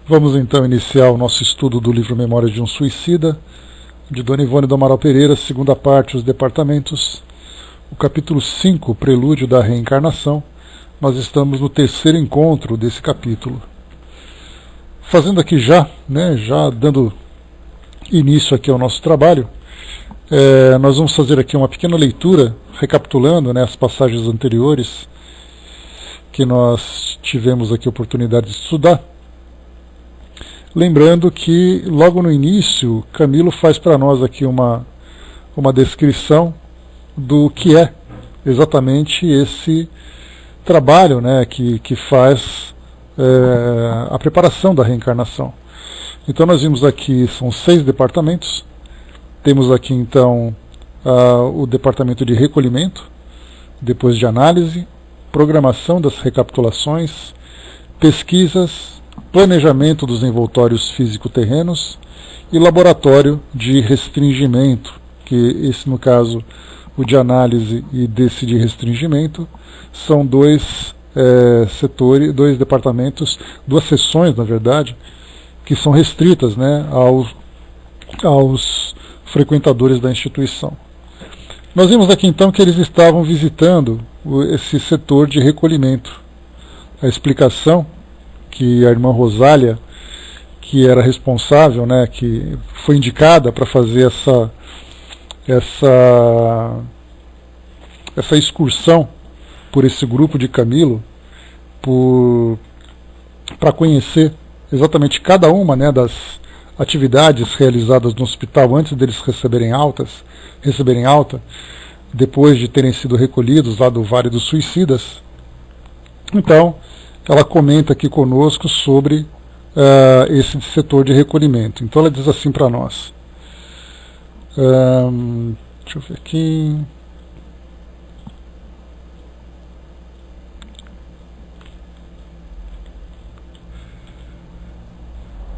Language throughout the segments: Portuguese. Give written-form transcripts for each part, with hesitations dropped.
Vamos então iniciar o nosso estudo do livro Memórias de um Suicida, de Dona Ivone do Amaral Pereira, segunda parte, os departamentos, o capítulo 5, Prelúdio da Reencarnação. Nós estamos no terceiro encontro desse capítulo. Fazendo aqui já dando início aqui ao nosso trabalho, nós vamos fazer aqui uma pequena leitura, recapitulando as passagens anteriores que nós tivemos aqui a oportunidade de estudar. Lembrando que logo no início, Camilo faz para nós aqui uma descrição do que é exatamente esse trabalho que faz a preparação da reencarnação. Então nós vimos aqui, são 6 departamentos. Temos aqui então o departamento de recolhimento, depois de análise, programação das recapitulações, pesquisas, planejamento dos envoltórios físico-terrenos e laboratório de restringimento, que esse no caso, o de análise e desse de restringimento, são dois setores, 2 departamentos, 2 seções na verdade, que são restritas aos frequentadores da instituição. Nós vimos aqui então que eles estavam visitando esse setor de recolhimento. A explicação que a irmã Rosália, que era responsável, que foi indicada para fazer essa excursão por esse grupo de Camilo, para conhecer exatamente cada uma das atividades realizadas no hospital antes deles receberem alta, depois de terem sido recolhidos lá do Vale dos Suicidas. Então, ela comenta aqui conosco sobre esse setor de recolhimento. Então ela diz assim para nós. Deixa eu ver aqui.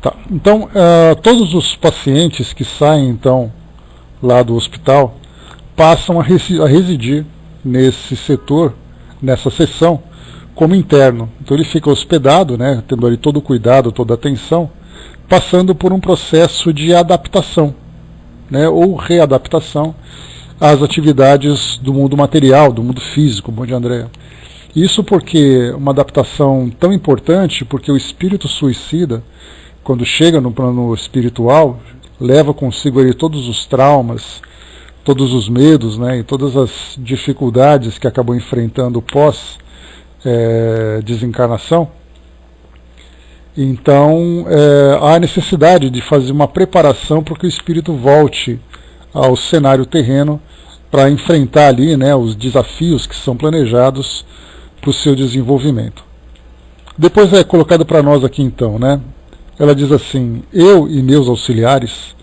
Tá. Então, todos os pacientes que saem então lá do hospital passam a residir nesse setor, nessa seção, como interno. Então ele fica hospedado, tendo ali todo o cuidado, toda a atenção, passando por um processo de adaptação, ou readaptação às atividades do mundo material, do mundo físico, como de Andréa. Isso porque uma adaptação tão importante, porque o espírito suicida, quando chega no plano espiritual, leva consigo ali todos os traumas, todos os medos, e todas as dificuldades que acabou enfrentando pós desencarnação. Então há necessidade de fazer uma preparação para que o espírito volte ao cenário terreno para enfrentar ali os desafios que são planejados para o seu desenvolvimento. Depois é colocado para nós aqui então, ela diz assim: eu e meus auxiliares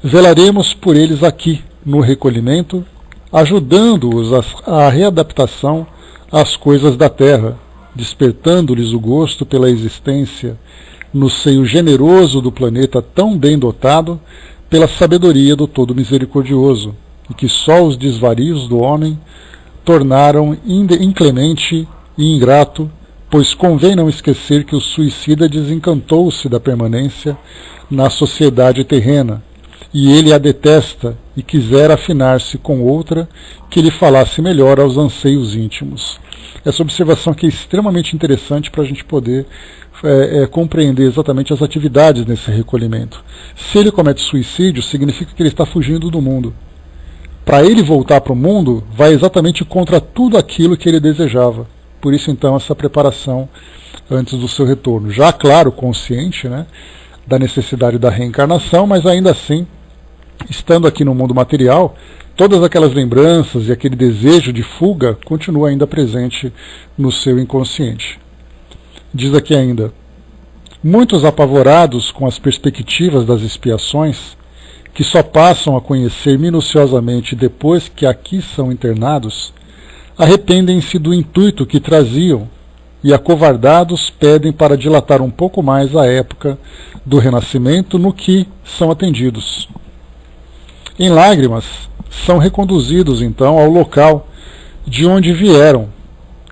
velaremos por eles aqui no recolhimento, ajudando-os à readaptação às coisas da terra, despertando-lhes o gosto pela existência no seio generoso do planeta tão bem dotado pela sabedoria do Todo Misericordioso, e que só os desvarios do homem tornaram inclemente e ingrato, pois convém não esquecer que o suicida desencantou-se da permanência na sociedade terrena, e ele a detesta e quisera afinar-se com outra que lhe falasse melhor aos anseios íntimos. Essa observação aqui é extremamente interessante para a gente poder compreender exatamente as atividades nesse recolhimento. Se ele comete suicídio, significa que ele está fugindo do mundo. Para ele voltar para o mundo, vai exatamente contra tudo aquilo que ele desejava. Por isso, então, essa preparação antes do seu retorno. Já, claro, consciente da necessidade da reencarnação, mas ainda assim, estando aqui no mundo material, todas aquelas lembranças e aquele desejo de fuga continua ainda presente no seu inconsciente. Diz aqui ainda: muitos apavorados com as perspectivas das expiações, que só passam a conhecer minuciosamente depois que aqui são internados, arrependem-se do intuito que traziam e, acovardados, pedem para dilatar um pouco mais a época do renascimento no que são atendidos. Em lágrimas, são reconduzidos então ao local de onde vieram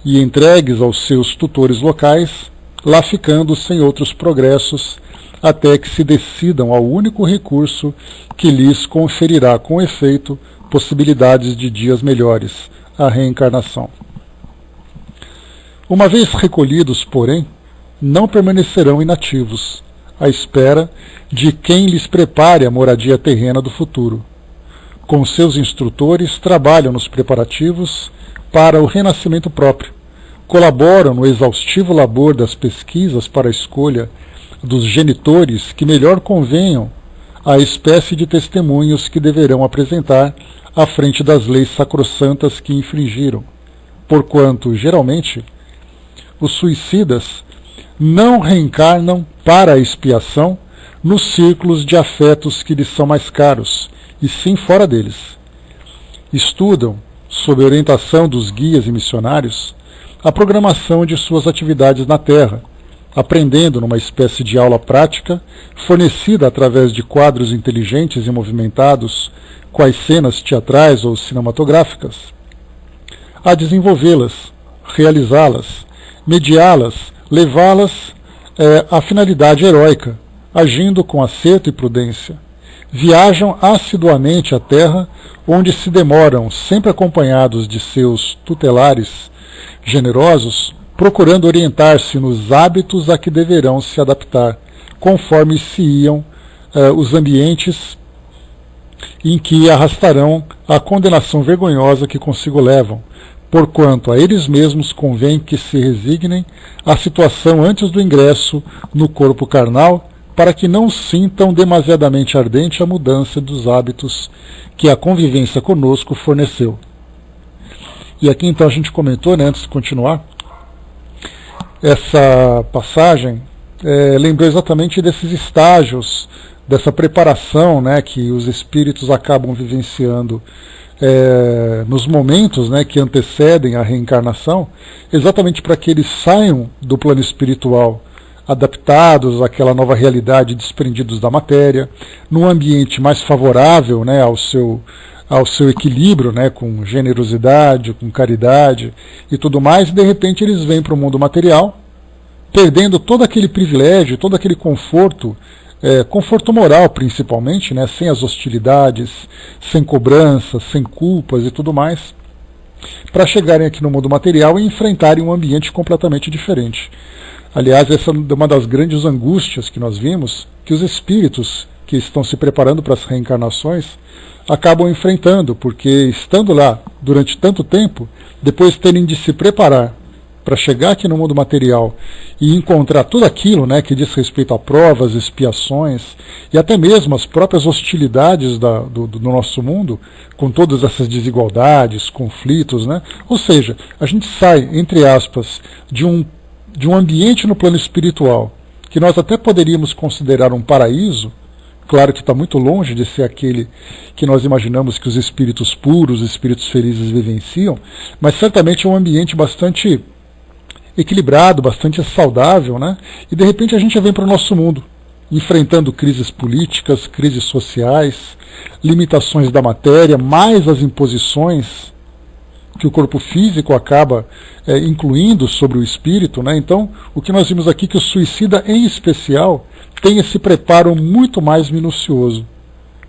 e entregues aos seus tutores locais, lá ficando sem outros progressos, até que se decidam ao único recurso que lhes conferirá com efeito possibilidades de dias melhores, a reencarnação. Uma vez recolhidos, porém, não permanecerão inativos, à espera de quem lhes prepare a moradia terrena do futuro. Com seus instrutores, trabalham nos preparativos para o renascimento próprio, colaboram no exaustivo labor das pesquisas para a escolha dos genitores que melhor convenham à espécie de testemunhos que deverão apresentar à frente das leis sacrossantas que infringiram, porquanto, geralmente, os suicidas não reencarnam para a expiação nos círculos de afetos que lhes são mais caros, e sim fora deles. Estudam, sob orientação dos guias e missionários, a programação de suas atividades na Terra, aprendendo numa espécie de aula prática, fornecida através de quadros inteligentes e movimentados, quais cenas teatrais ou cinematográficas, a desenvolvê-las, realizá-las, mediá-las, levá-las à finalidade heróica, agindo com acerto e prudência. Viajam assiduamente à Terra, onde se demoram, sempre acompanhados de seus tutelares generosos, procurando orientar-se nos hábitos a que deverão se adaptar, conforme se iam os ambientes em que arrastarão a condenação vergonhosa que consigo levam, porquanto a eles mesmos convém que se resignem à situação antes do ingresso no corpo carnal, para que não sintam demasiadamente ardente a mudança dos hábitos que a convivência conosco forneceu. E aqui então a gente comentou, né, antes de continuar, essa passagem lembrou exatamente desses estágios, dessa preparação, né, que os espíritos acabam vivenciando nos momentos, né, que antecedem a reencarnação, exatamente para que eles saiam do plano espiritual adaptados àquela nova realidade, desprendidos da matéria, num ambiente mais favorável, né, ao seu equilíbrio, né, com generosidade, com caridade e tudo mais, e de repente eles vêm para o mundo material, perdendo todo aquele privilégio, todo aquele conforto, conforto moral principalmente, né, sem as hostilidades, sem cobranças, sem culpas e tudo mais, para chegarem aqui no mundo material e enfrentarem um ambiente completamente diferente. Aliás, essa é uma das grandes angústias que nós vimos, que os espíritos que estão se preparando para as reencarnações acabam enfrentando, porque estando lá durante tanto tempo, depois terem de se preparar para chegar aqui no mundo material e encontrar tudo aquilo, né, que diz respeito a provas, expiações e até mesmo as próprias hostilidades do nosso mundo, com todas essas desigualdades, conflitos, né? Ou seja, a gente sai, entre aspas, de um ambiente no plano espiritual que nós até poderíamos considerar um paraíso. Claro que está muito longe de ser aquele que nós imaginamos que os espíritos puros, os espíritos felizes vivenciam, mas certamente é um ambiente bastante equilibrado, bastante saudável, né? E de repente a gente vem para o nosso mundo, enfrentando crises políticas, crises sociais, limitações da matéria, mais as imposições que o corpo físico acaba incluindo sobre o espírito, né? Então, o que nós vimos aqui é que o suicida, em especial, tem esse preparo muito mais minucioso,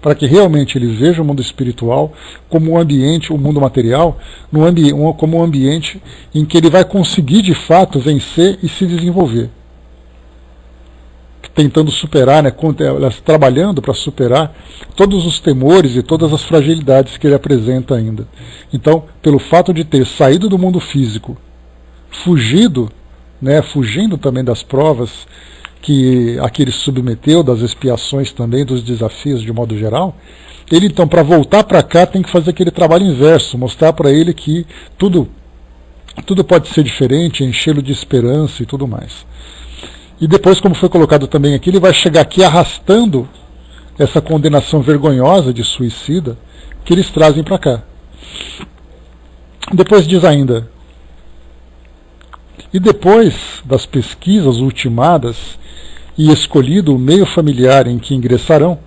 para que realmente ele veja o mundo espiritual como um ambiente, o mundo material, como um ambiente em que ele vai conseguir de fato vencer e se desenvolver, tentando superar, né, trabalhando para superar todos os temores e todas as fragilidades que ele apresenta ainda. Então, pelo fato de ter saído do mundo físico, fugindo também das provas a que ele submeteu, das expiações também, dos desafios de modo geral, ele então, para voltar para cá, tem que fazer aquele trabalho inverso, mostrar para ele que tudo pode ser diferente, enchê-lo de esperança e tudo mais. E depois, como foi colocado também aqui, ele vai chegar aqui arrastando essa condenação vergonhosa de suicida que eles trazem para cá. Depois diz ainda: e depois das pesquisas ultimadas e escolhido o meio familiar em que ingressarão,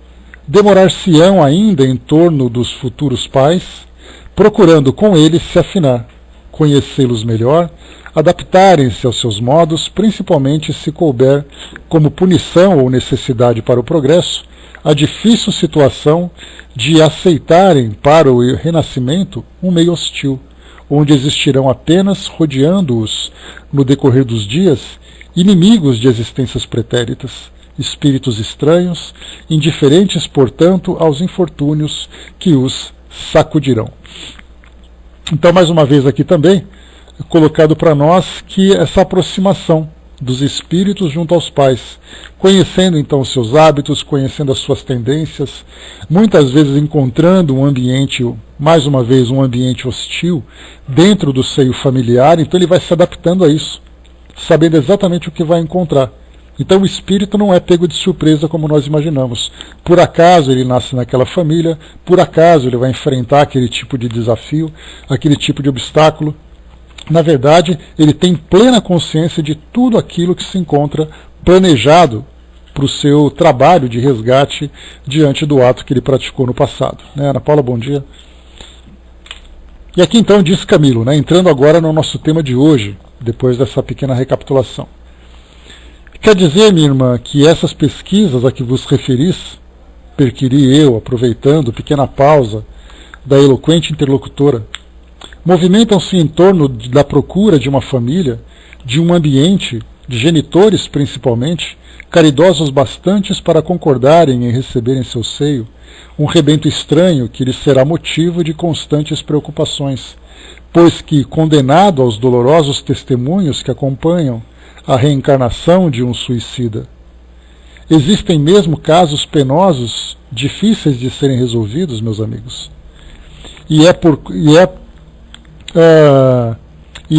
demorar-se-ão ainda em torno dos futuros pais, procurando com eles se afinar, conhecê-los melhor, adaptarem-se aos seus modos, principalmente se couber como punição ou necessidade para o progresso, a difícil situação de aceitarem para o renascimento um meio hostil, onde existirão apenas, rodeando-os no decorrer dos dias, inimigos de existências pretéritas, espíritos estranhos, indiferentes, portanto, aos infortúnios que os sacudirão. Então, mais uma vez aqui também, colocado para nós que essa aproximação dos espíritos junto aos pais, conhecendo então os seus hábitos, conhecendo as suas tendências, muitas vezes encontrando um ambiente, mais uma vez, um ambiente hostil dentro do seio familiar, então ele vai se adaptando a isso, sabendo exatamente o que vai encontrar. Então o espírito não é pego de surpresa como nós imaginamos. Por acaso ele nasce naquela família, por acaso ele vai enfrentar aquele tipo de desafio, aquele tipo de obstáculo. Na verdade, ele tem plena consciência de tudo aquilo que se encontra planejado para o seu trabalho de resgate diante do ato que ele praticou no passado. Ana Paula, bom dia. E aqui então diz Camilo, entrando agora no nosso tema de hoje, depois dessa pequena recapitulação. Quer dizer, minha irmã, que essas pesquisas a que vos referis, perquiri eu, aproveitando pequena pausa da eloquente interlocutora, movimentam-se em torno da procura de uma família, de um ambiente, de genitores principalmente, caridosos bastantes para concordarem em receber em seu seio um rebento estranho que lhes será motivo de constantes preocupações, pois que, condenado aos dolorosos testemunhos que acompanham a reencarnação de um suicida, existem mesmo casos penosos, difíceis de serem resolvidos, meus amigos. E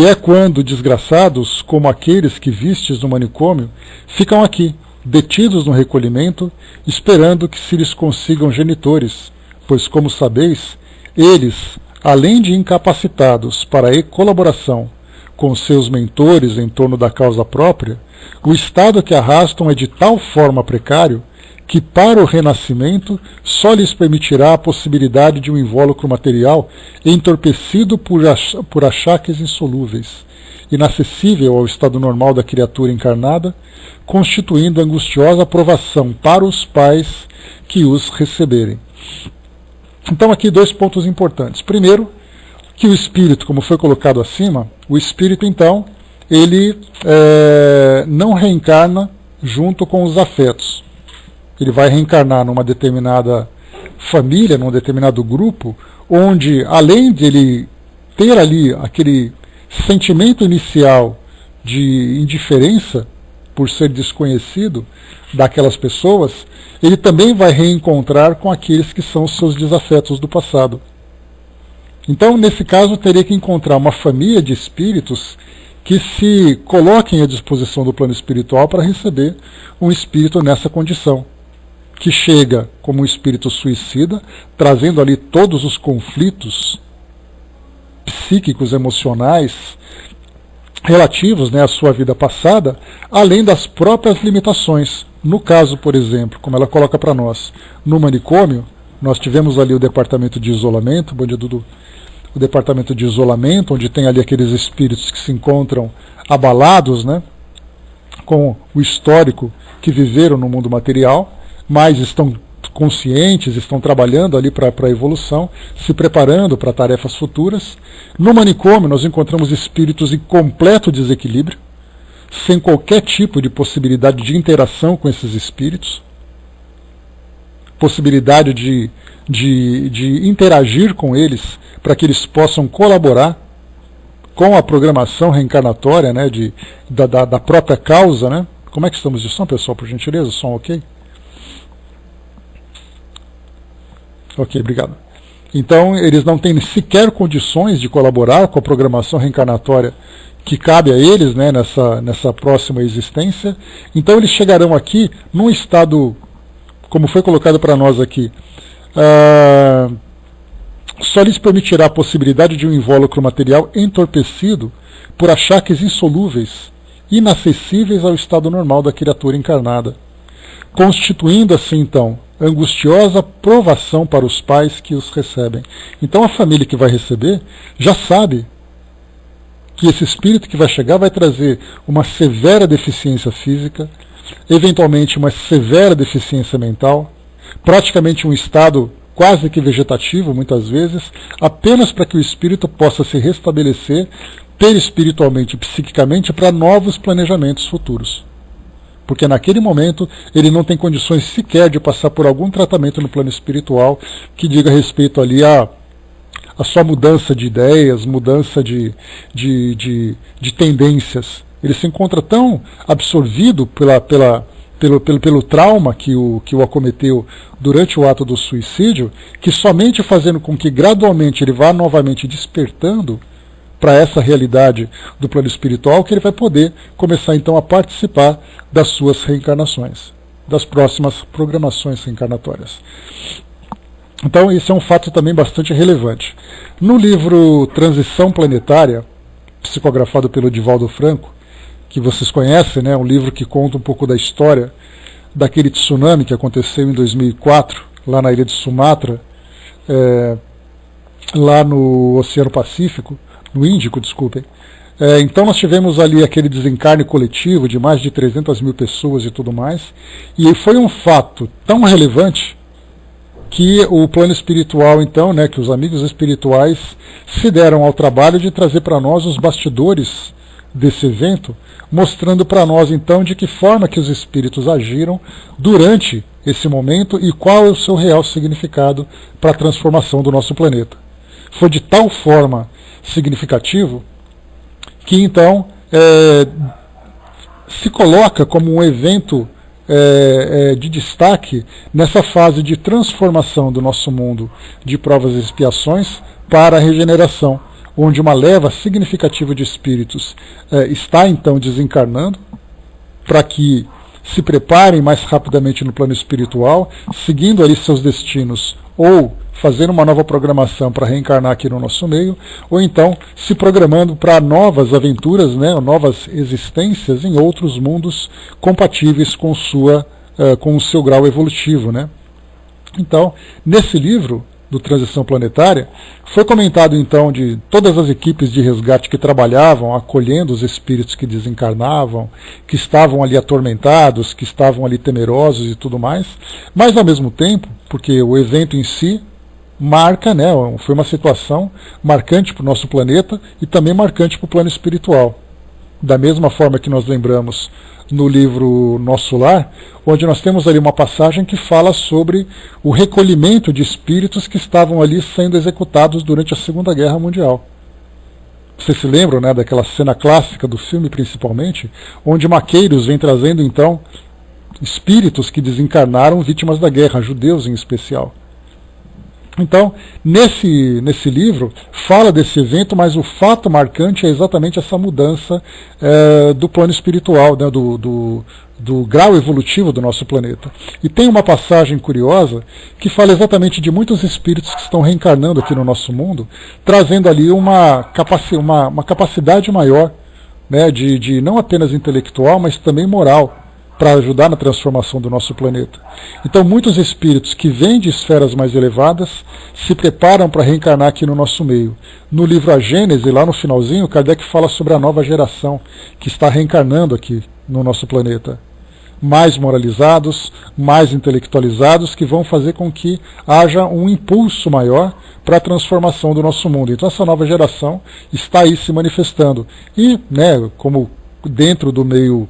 é quando desgraçados, como aqueles que vistes no manicômio, ficam aqui, detidos no recolhimento, esperando que se lhes consigam genitores, pois, como sabeis, eles, além de incapacitados para a colaboração com seus mentores em torno da causa própria, o estado que arrastam é de tal forma precário que para o renascimento só lhes permitirá a possibilidade de um invólucro material entorpecido por achaques insolúveis, inacessível ao estado normal da criatura encarnada, constituindo angustiosa provação para os pais que os receberem. Então aqui dois pontos importantes. Primeiro, que o espírito, como foi colocado acima, o espírito então, ele não reencarna junto com os afetos. Ele vai reencarnar numa determinada família, num determinado grupo, onde, além de ele ter ali aquele sentimento inicial de indiferença por ser desconhecido daquelas pessoas, ele também vai reencontrar com aqueles que são os seus desafetos do passado. Então, nesse caso, teria que encontrar uma família de espíritos que se coloquem à disposição do plano espiritual para receber um espírito nessa condição, que chega como um espírito suicida, trazendo ali todos os conflitos psíquicos, emocionais, relativos à sua vida passada, além das próprias limitações. No caso, por exemplo, como ela coloca para nós, no manicômio, nós tivemos ali o departamento de isolamento, bom dia, Dudu, o departamento de isolamento, onde tem ali aqueles espíritos que se encontram abalados, com o histórico que viveram no mundo material, mas estão conscientes, estão trabalhando ali para a evolução, se preparando para tarefas futuras. No manicômio nós encontramos espíritos em completo desequilíbrio, sem qualquer tipo de possibilidade de interação com esses espíritos, possibilidade de interagir com eles para que eles possam colaborar com a programação reencarnatória da própria causa. Como é que estamos de som, pessoal, por gentileza? Som ok? Ok, obrigado. Então, eles não têm sequer condições de colaborar com a programação reencarnatória que cabe a eles nessa próxima existência. Então, eles chegarão aqui num estado, como foi colocado para nós aqui, só lhes permitirá a possibilidade de um invólucro material entorpecido por achaques insolúveis, inacessíveis ao estado normal da criatura encarnada, constituindo assim, então, angustiosa provação para os pais que os recebem. Então a família que vai receber já sabe que esse espírito que vai chegar vai trazer uma severa deficiência física, eventualmente uma severa deficiência mental, praticamente um estado quase que vegetativo, muitas vezes, apenas para que o espírito possa se restabelecer perispiritualmente e psiquicamente para novos planejamentos futuros. Porque naquele momento ele não tem condições sequer de passar por algum tratamento no plano espiritual que diga respeito ali a sua mudança de ideias, mudança de tendências. Ele se encontra tão absorvido pelo trauma que o acometeu durante o ato do suicídio, que somente fazendo com que gradualmente ele vá novamente despertando para essa realidade do plano espiritual, que ele vai poder começar então a participar das suas reencarnações, das próximas programações reencarnatórias. Então esse é um fato também bastante relevante. No livro Transição Planetária, psicografado pelo Divaldo Franco, que vocês conhecem, né, um livro que conta um pouco da história daquele tsunami que aconteceu em 2004, lá na ilha de Sumatra, lá no Oceano Pacífico, no Índico, desculpem. Então nós tivemos ali aquele desencarne coletivo de mais de 300 mil pessoas e tudo mais, e foi um fato tão relevante que o plano espiritual, então, né, que os amigos espirituais se deram ao trabalho de trazer para nós os bastidores desse evento, mostrando para nós, então, de que forma que os espíritos agiram durante esse momento e qual é o seu real significado para a transformação do nosso planeta. Foi de tal forma significativo que, então, se coloca como um evento de destaque nessa fase de transformação do nosso mundo de provas e expiações para a regeneração, onde uma leva significativa de espíritos está então desencarnando para que se preparem mais rapidamente no plano espiritual, seguindo ali seus destinos, ou fazendo uma nova programação para reencarnar aqui no nosso meio, ou então se programando para novas aventuras, né, novas existências em outros mundos compatíveis com o seu grau evolutivo, né? Então, nesse livro do Transição Planetária, foi comentado então de todas as equipes de resgate que trabalhavam acolhendo os espíritos que desencarnavam, que estavam ali atormentados, que estavam ali temerosos e tudo mais, mas ao mesmo tempo, porque o evento em si marca, né, foi uma situação marcante para o nosso planeta e também marcante para o plano espiritual. Da mesma forma que nós lembramos no livro Nosso Lar, onde nós temos ali uma passagem que fala sobre o recolhimento de espíritos que estavam ali sendo executados durante a Segunda Guerra Mundial. Vocês se lembram, né, daquela cena clássica do filme, principalmente, onde Maqueiros vem trazendo então espíritos que desencarnaram vítimas da guerra, judeus em especial. Então, nesse livro, fala desse evento, mas o fato marcante é exatamente essa mudança do plano espiritual, né, do grau evolutivo do nosso planeta. E tem uma passagem curiosa que fala exatamente de muitos espíritos que estão reencarnando aqui no nosso mundo, trazendo ali uma capacidade maior, né, de não apenas intelectual, mas também moral, para ajudar na transformação do nosso planeta. Então muitos espíritos que vêm de esferas mais elevadas se preparam para reencarnar aqui no nosso meio. No livro A Gênese, lá no finalzinho, Kardec fala sobre a nova geração que está reencarnando aqui no nosso planeta. Mais moralizados, mais intelectualizados, que vão fazer com que haja um impulso maior para a transformação do nosso mundo. Então essa nova geração está aí se manifestando. E, né, como dentro do meio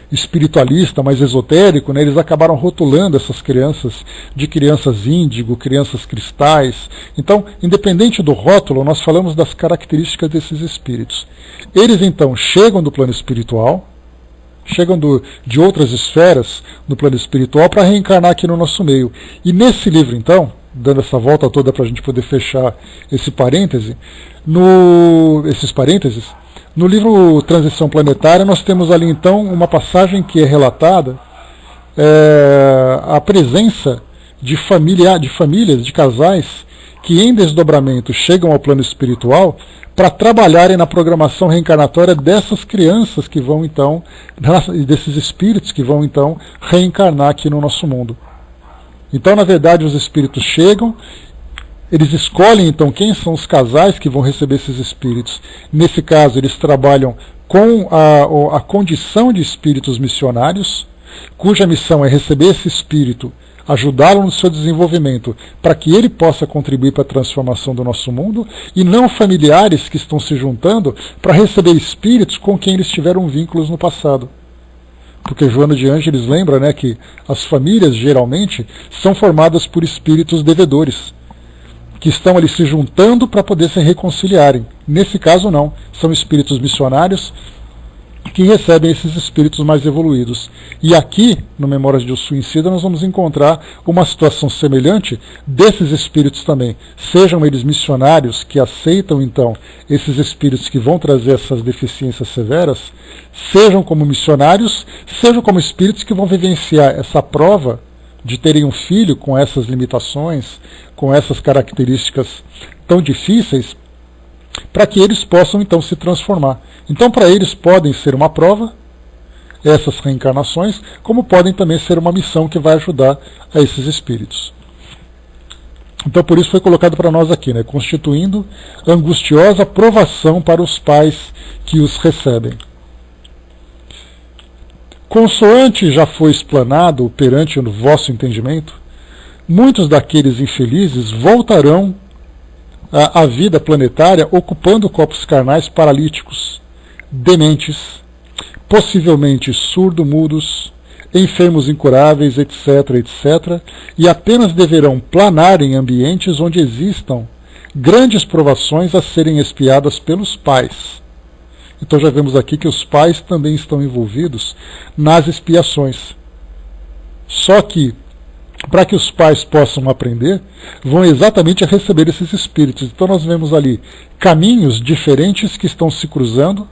espiritualista, mais esotérico, né, eles acabaram rotulando essas crianças de crianças índigo, crianças cristais. Então, independente do rótulo, nós falamos das características desses espíritos. Eles então chegam do plano espiritual, chegam de outras esferas do plano espiritual para reencarnar aqui no nosso meio. E nesse livro então, dando essa volta toda para a gente poder fechar esses parênteses, no livro Transição Planetária, nós temos ali então uma passagem que é relatada a presença de famílias, de casais, que em desdobramento chegam ao plano espiritual para trabalharem na programação reencarnatória dessas crianças que vão então, desses espíritos que vão então reencarnar aqui no nosso mundo. Então, na verdade, os espíritos chegam, Eles escolhem então quem são os casais que vão receber esses espíritos. Nesse caso, eles trabalham com a condição de espíritos missionários, cuja missão é receber esse espírito, ajudá-lo no seu desenvolvimento, para que ele possa contribuir para a transformação do nosso mundo, e não familiares que estão se juntando para receber espíritos com quem eles tiveram vínculos no passado. Porque Joana de Ângeles lembra, né, que as famílias geralmente são formadas por espíritos devedores, que estão ali se juntando para poder se reconciliarem. Nesse caso não, são espíritos missionários que recebem esses espíritos mais evoluídos. E aqui, no Memórias de um Suicida, nós vamos encontrar uma situação semelhante desses espíritos também. Sejam eles missionários que aceitam então esses espíritos que vão trazer essas deficiências severas, sejam como missionários, sejam como espíritos que vão vivenciar essa prova de terem um filho com essas limitações, com essas características tão difíceis, para que eles possam então se transformar. Então para eles podem ser uma prova, essas reencarnações, como podem também ser uma missão que vai ajudar a esses espíritos. Então por isso foi colocado para nós aqui, né, constituindo angustiosa provação para os pais que os recebem. Consoante já foi explanado perante o vosso entendimento, muitos daqueles infelizes voltarão à vida planetária ocupando corpos carnais paralíticos, dementes, possivelmente surdo-mudos, enfermos incuráveis, etc., etc., e apenas deverão planar em ambientes onde existam grandes provações a serem expiadas pelos pais. Então já vemos aqui que os pais também estão envolvidos nas expiações. Só que, para que os pais possam aprender, vão exatamente a receber esses espíritos. Então nós vemos ali caminhos diferentes que estão se cruzando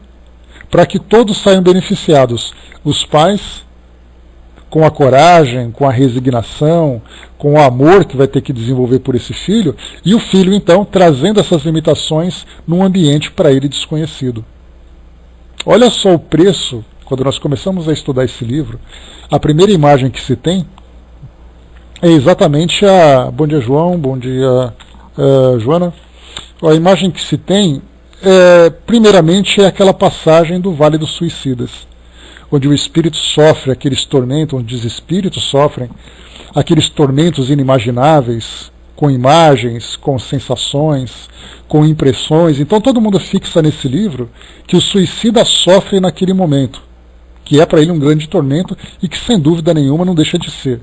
para que todos saiam beneficiados. Os pais, com a coragem, com a resignação, com o amor que vai ter que desenvolver por esse filho, e o filho então trazendo essas limitações num ambiente para ele desconhecido. Olha só o preço, quando nós começamos a estudar esse livro, a primeira imagem que se tem é exatamente a... Bom dia, João, bom dia, Joana. A imagem que se tem, primeiramente, é aquela passagem do Vale dos Suicidas, onde o espírito sofre aqueles tormentos, onde os espíritos sofrem aqueles tormentos inimagináveis, com imagens, com sensações, com impressões. Então todo mundo fixa nesse livro que o suicida sofre naquele momento, que é para ele um grande tormento e que sem dúvida nenhuma não deixa de ser.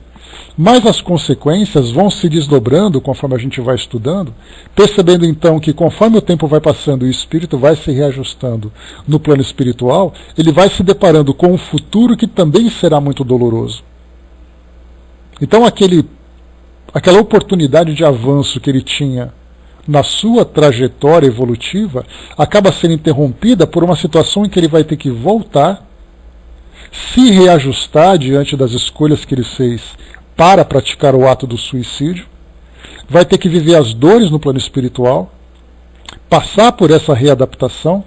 Mas as consequências vão se desdobrando conforme a gente vai estudando, percebendo então que conforme o tempo vai passando e o espírito vai se reajustando no plano espiritual, ele vai se deparando com um futuro que também será muito doloroso. Então aquela oportunidade de avanço que ele tinha na sua trajetória evolutiva acaba sendo interrompida por uma situação em que ele vai ter que voltar, se reajustar diante das escolhas que ele fez para praticar o ato do suicídio, vai ter que viver as dores no plano espiritual, passar por essa readaptação,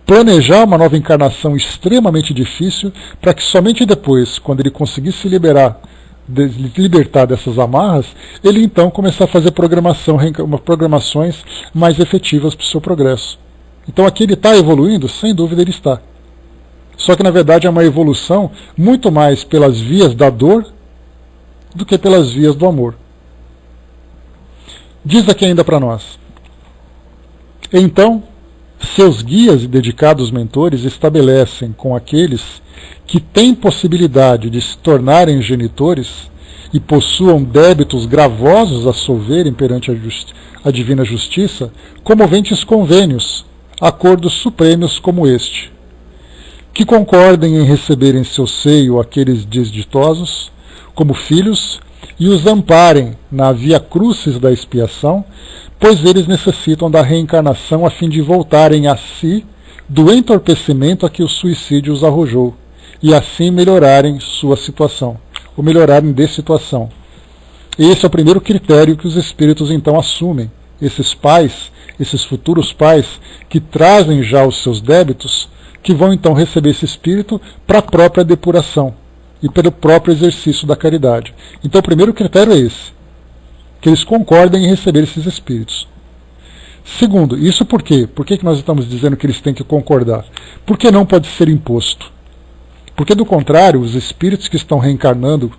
planejar uma nova encarnação extremamente difícil, para que somente depois, quando ele conseguir se libertar dessas amarras, ele então começar a fazer programações mais efetivas para o seu progresso. Então aqui ele está evoluindo? Sem dúvida ele está. Só que na verdade é uma evolução muito mais pelas vias da dor do que pelas vias do amor. Diz aqui ainda para nós: então, seus guias e dedicados mentores estabelecem com aqueles que têm possibilidade de se tornarem genitores e possuam débitos gravosos a solverem perante a divina justiça, comoventes convênios, acordos supremos como este, que concordem em receber em seu seio aqueles desditosos como filhos e os amparem na via crucis da expiação, pois eles necessitam da reencarnação a fim de voltarem a si do entorpecimento a que o suicídio os arrojou, e assim melhorarem sua situação, ou melhorarem de situação. Esse é o primeiro critério que os espíritos então assumem. Esses pais, esses futuros pais, que trazem já os seus débitos, que vão então receber esse espírito para a própria depuração e pelo próprio exercício da caridade. Então o primeiro critério é esse. que eles concordem em receber esses espíritos. Segundo, isso por quê? Por que nós estamos dizendo que eles têm que concordar? Porque não pode ser imposto. Porque, do contrário, os espíritos que estão reencarnando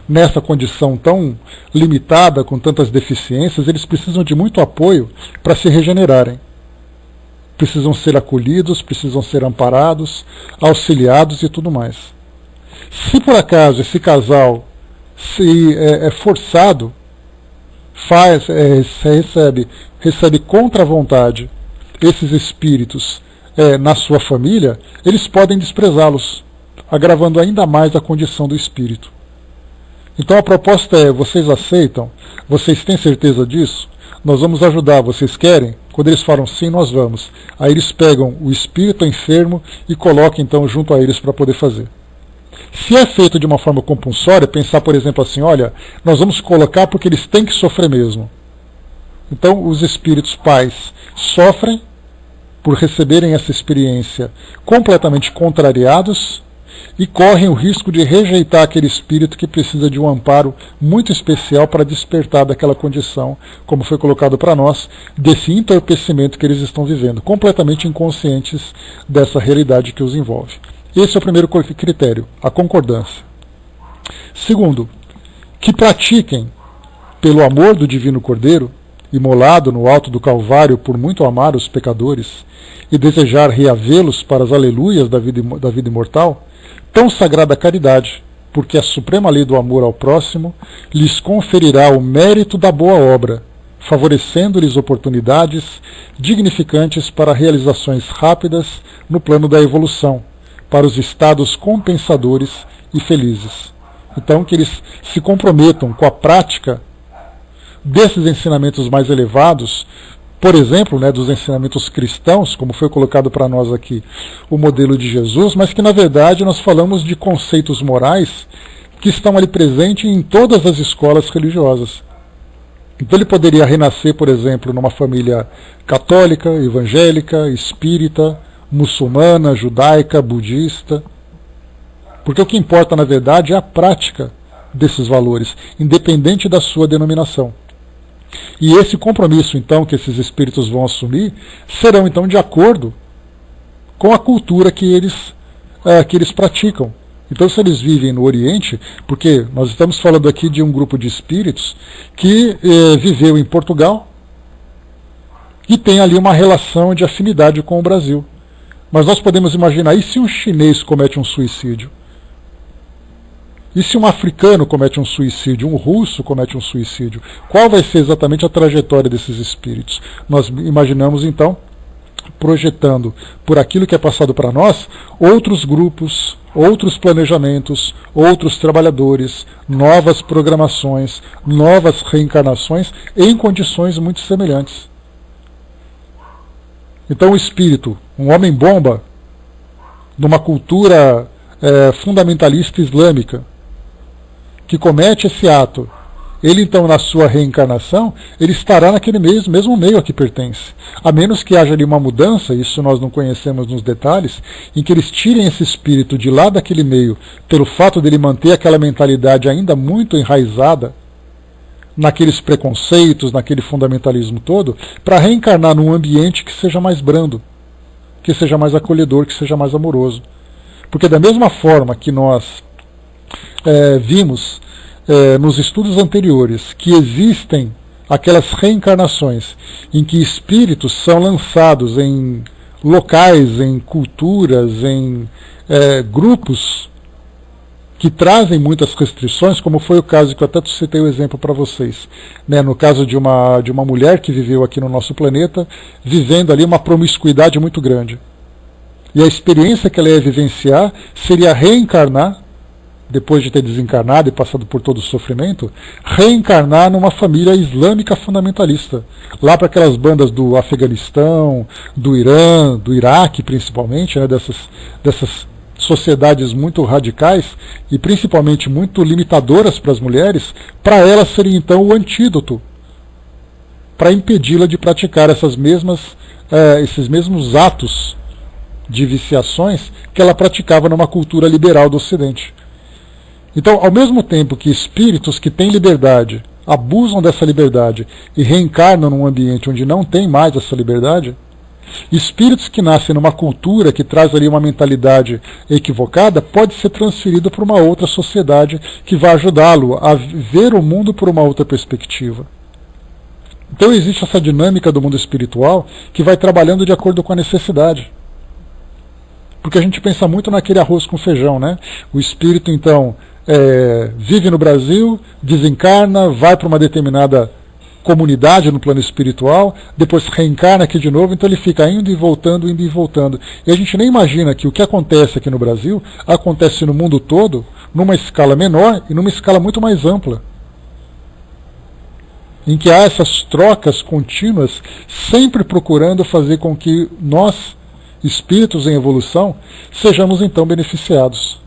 nessa condição tão limitada, com tantas deficiências, eles precisam de muito apoio para se regenerarem. Precisam ser acolhidos, precisam ser amparados, auxiliados e tudo mais. Se por acaso esse casal é forçado, recebe contra a vontade esses espíritos na sua família, eles podem desprezá-los, agravando ainda mais a condição do espírito. Então a proposta é: vocês aceitam? Vocês têm certeza disso? Nós vamos ajudar, vocês querem? Quando eles falam sim, nós vamos. Aí eles pegam o espírito enfermo e colocam então junto a eles para poder fazer. Se é feito de uma forma compulsória, pensar, por exemplo, assim: olha, nós vamos colocar porque eles têm que sofrer mesmo. Então os espíritos pais sofrem por receberem essa experiência completamente contrariados e correm o risco de rejeitar aquele espírito que precisa de um amparo muito especial para despertar daquela condição, como foi colocado para nós, desse entorpecimento que eles estão vivendo, completamente inconscientes dessa realidade que os envolve. Esse é o primeiro critério, a concordância. Segundo, que pratiquem, pelo amor do Divino Cordeiro, imolado no alto do Calvário por muito amar os pecadores e desejar reavê-los para as aleluias da vida imortal, tão sagrada caridade, porque a suprema lei do amor ao próximo lhes conferirá o mérito da boa obra, favorecendo-lhes oportunidades dignificantes para realizações rápidas no plano da evolução, para os estados compensadores e felizes. Então, que eles se comprometam com a prática desses ensinamentos mais elevados, por exemplo, dos ensinamentos cristãos, como foi colocado para nós aqui o modelo de Jesus, mas que na verdade nós falamos de conceitos morais que estão ali presentes em todas as escolas religiosas. Então ele poderia renascer, por exemplo, numa família católica, evangélica, espírita, muçulmana, judaica, budista, porque o que importa na verdade é a prática desses valores, independente da sua denominação. E esse compromisso, então, que esses espíritos vão assumir, serão, então, de acordo com a cultura que eles praticam. Então, se eles vivem no Oriente, porque nós estamos falando aqui de um grupo de espíritos que viveu em Portugal e tem ali uma relação de afinidade com o Brasil. Mas nós podemos imaginar, e se um chinês comete um suicídio? E se um africano comete um suicídio, um russo comete um suicídio? Qual vai ser exatamente a trajetória desses espíritos? Nós imaginamos, então, projetando por aquilo que é passado para nós, outros grupos, outros planejamentos, outros trabalhadores, novas programações, novas reencarnações em condições muito semelhantes. Então o espírito, um homem-bomba, numa cultura fundamentalista islâmica, que comete esse ato, ele então na sua reencarnação, ele estará naquele mesmo meio a que pertence. A menos que haja ali uma mudança, isso nós não conhecemos nos detalhes, em que eles tirem esse espírito de lá daquele meio, pelo fato dele manter aquela mentalidade ainda muito enraizada, naqueles preconceitos, naquele fundamentalismo todo, para reencarnar num ambiente que seja mais brando, que seja mais acolhedor, que seja mais amoroso. Porque da mesma forma que nós vimos nos estudos anteriores que existem aquelas reencarnações em que espíritos são lançados em locais, em culturas, em grupos que trazem muitas restrições, como foi o caso que eu até citei o exemplo para vocês, no caso de uma mulher que viveu aqui no nosso planeta, vivendo ali uma promiscuidade muito grande. E a experiência que ela ia vivenciar seria reencarnar, depois de ter desencarnado e passado por todo o sofrimento, reencarnar numa família islâmica fundamentalista. Lá para aquelas bandas do Afeganistão, do Irã, do Iraque principalmente, dessas sociedades muito radicais e principalmente muito limitadoras para as mulheres, para elas seria então o antídoto para impedi-la de praticar esses mesmos atos de viciações que ela praticava numa cultura liberal do Ocidente. Então, ao mesmo tempo que espíritos que têm liberdade abusam dessa liberdade e reencarnam num ambiente onde não tem mais essa liberdade, espíritos que nascem numa cultura que traz ali uma mentalidade equivocada pode ser transferido para uma outra sociedade que vai ajudá-lo a ver o mundo por uma outra perspectiva. Então existe essa dinâmica do mundo espiritual que vai trabalhando de acordo com a necessidade. Porque a gente pensa muito naquele arroz com feijão, né? O espírito, então, vive no Brasil, desencarna, vai para uma determinada comunidade no plano espiritual, depois reencarna aqui de novo, então ele fica indo e voltando, indo e voltando. E a gente nem imagina que o que acontece aqui no Brasil acontece no mundo todo, numa escala menor e numa escala muito mais ampla, em que há essas trocas contínuas, sempre procurando fazer com que nós, espíritos em evolução, sejamos então beneficiados.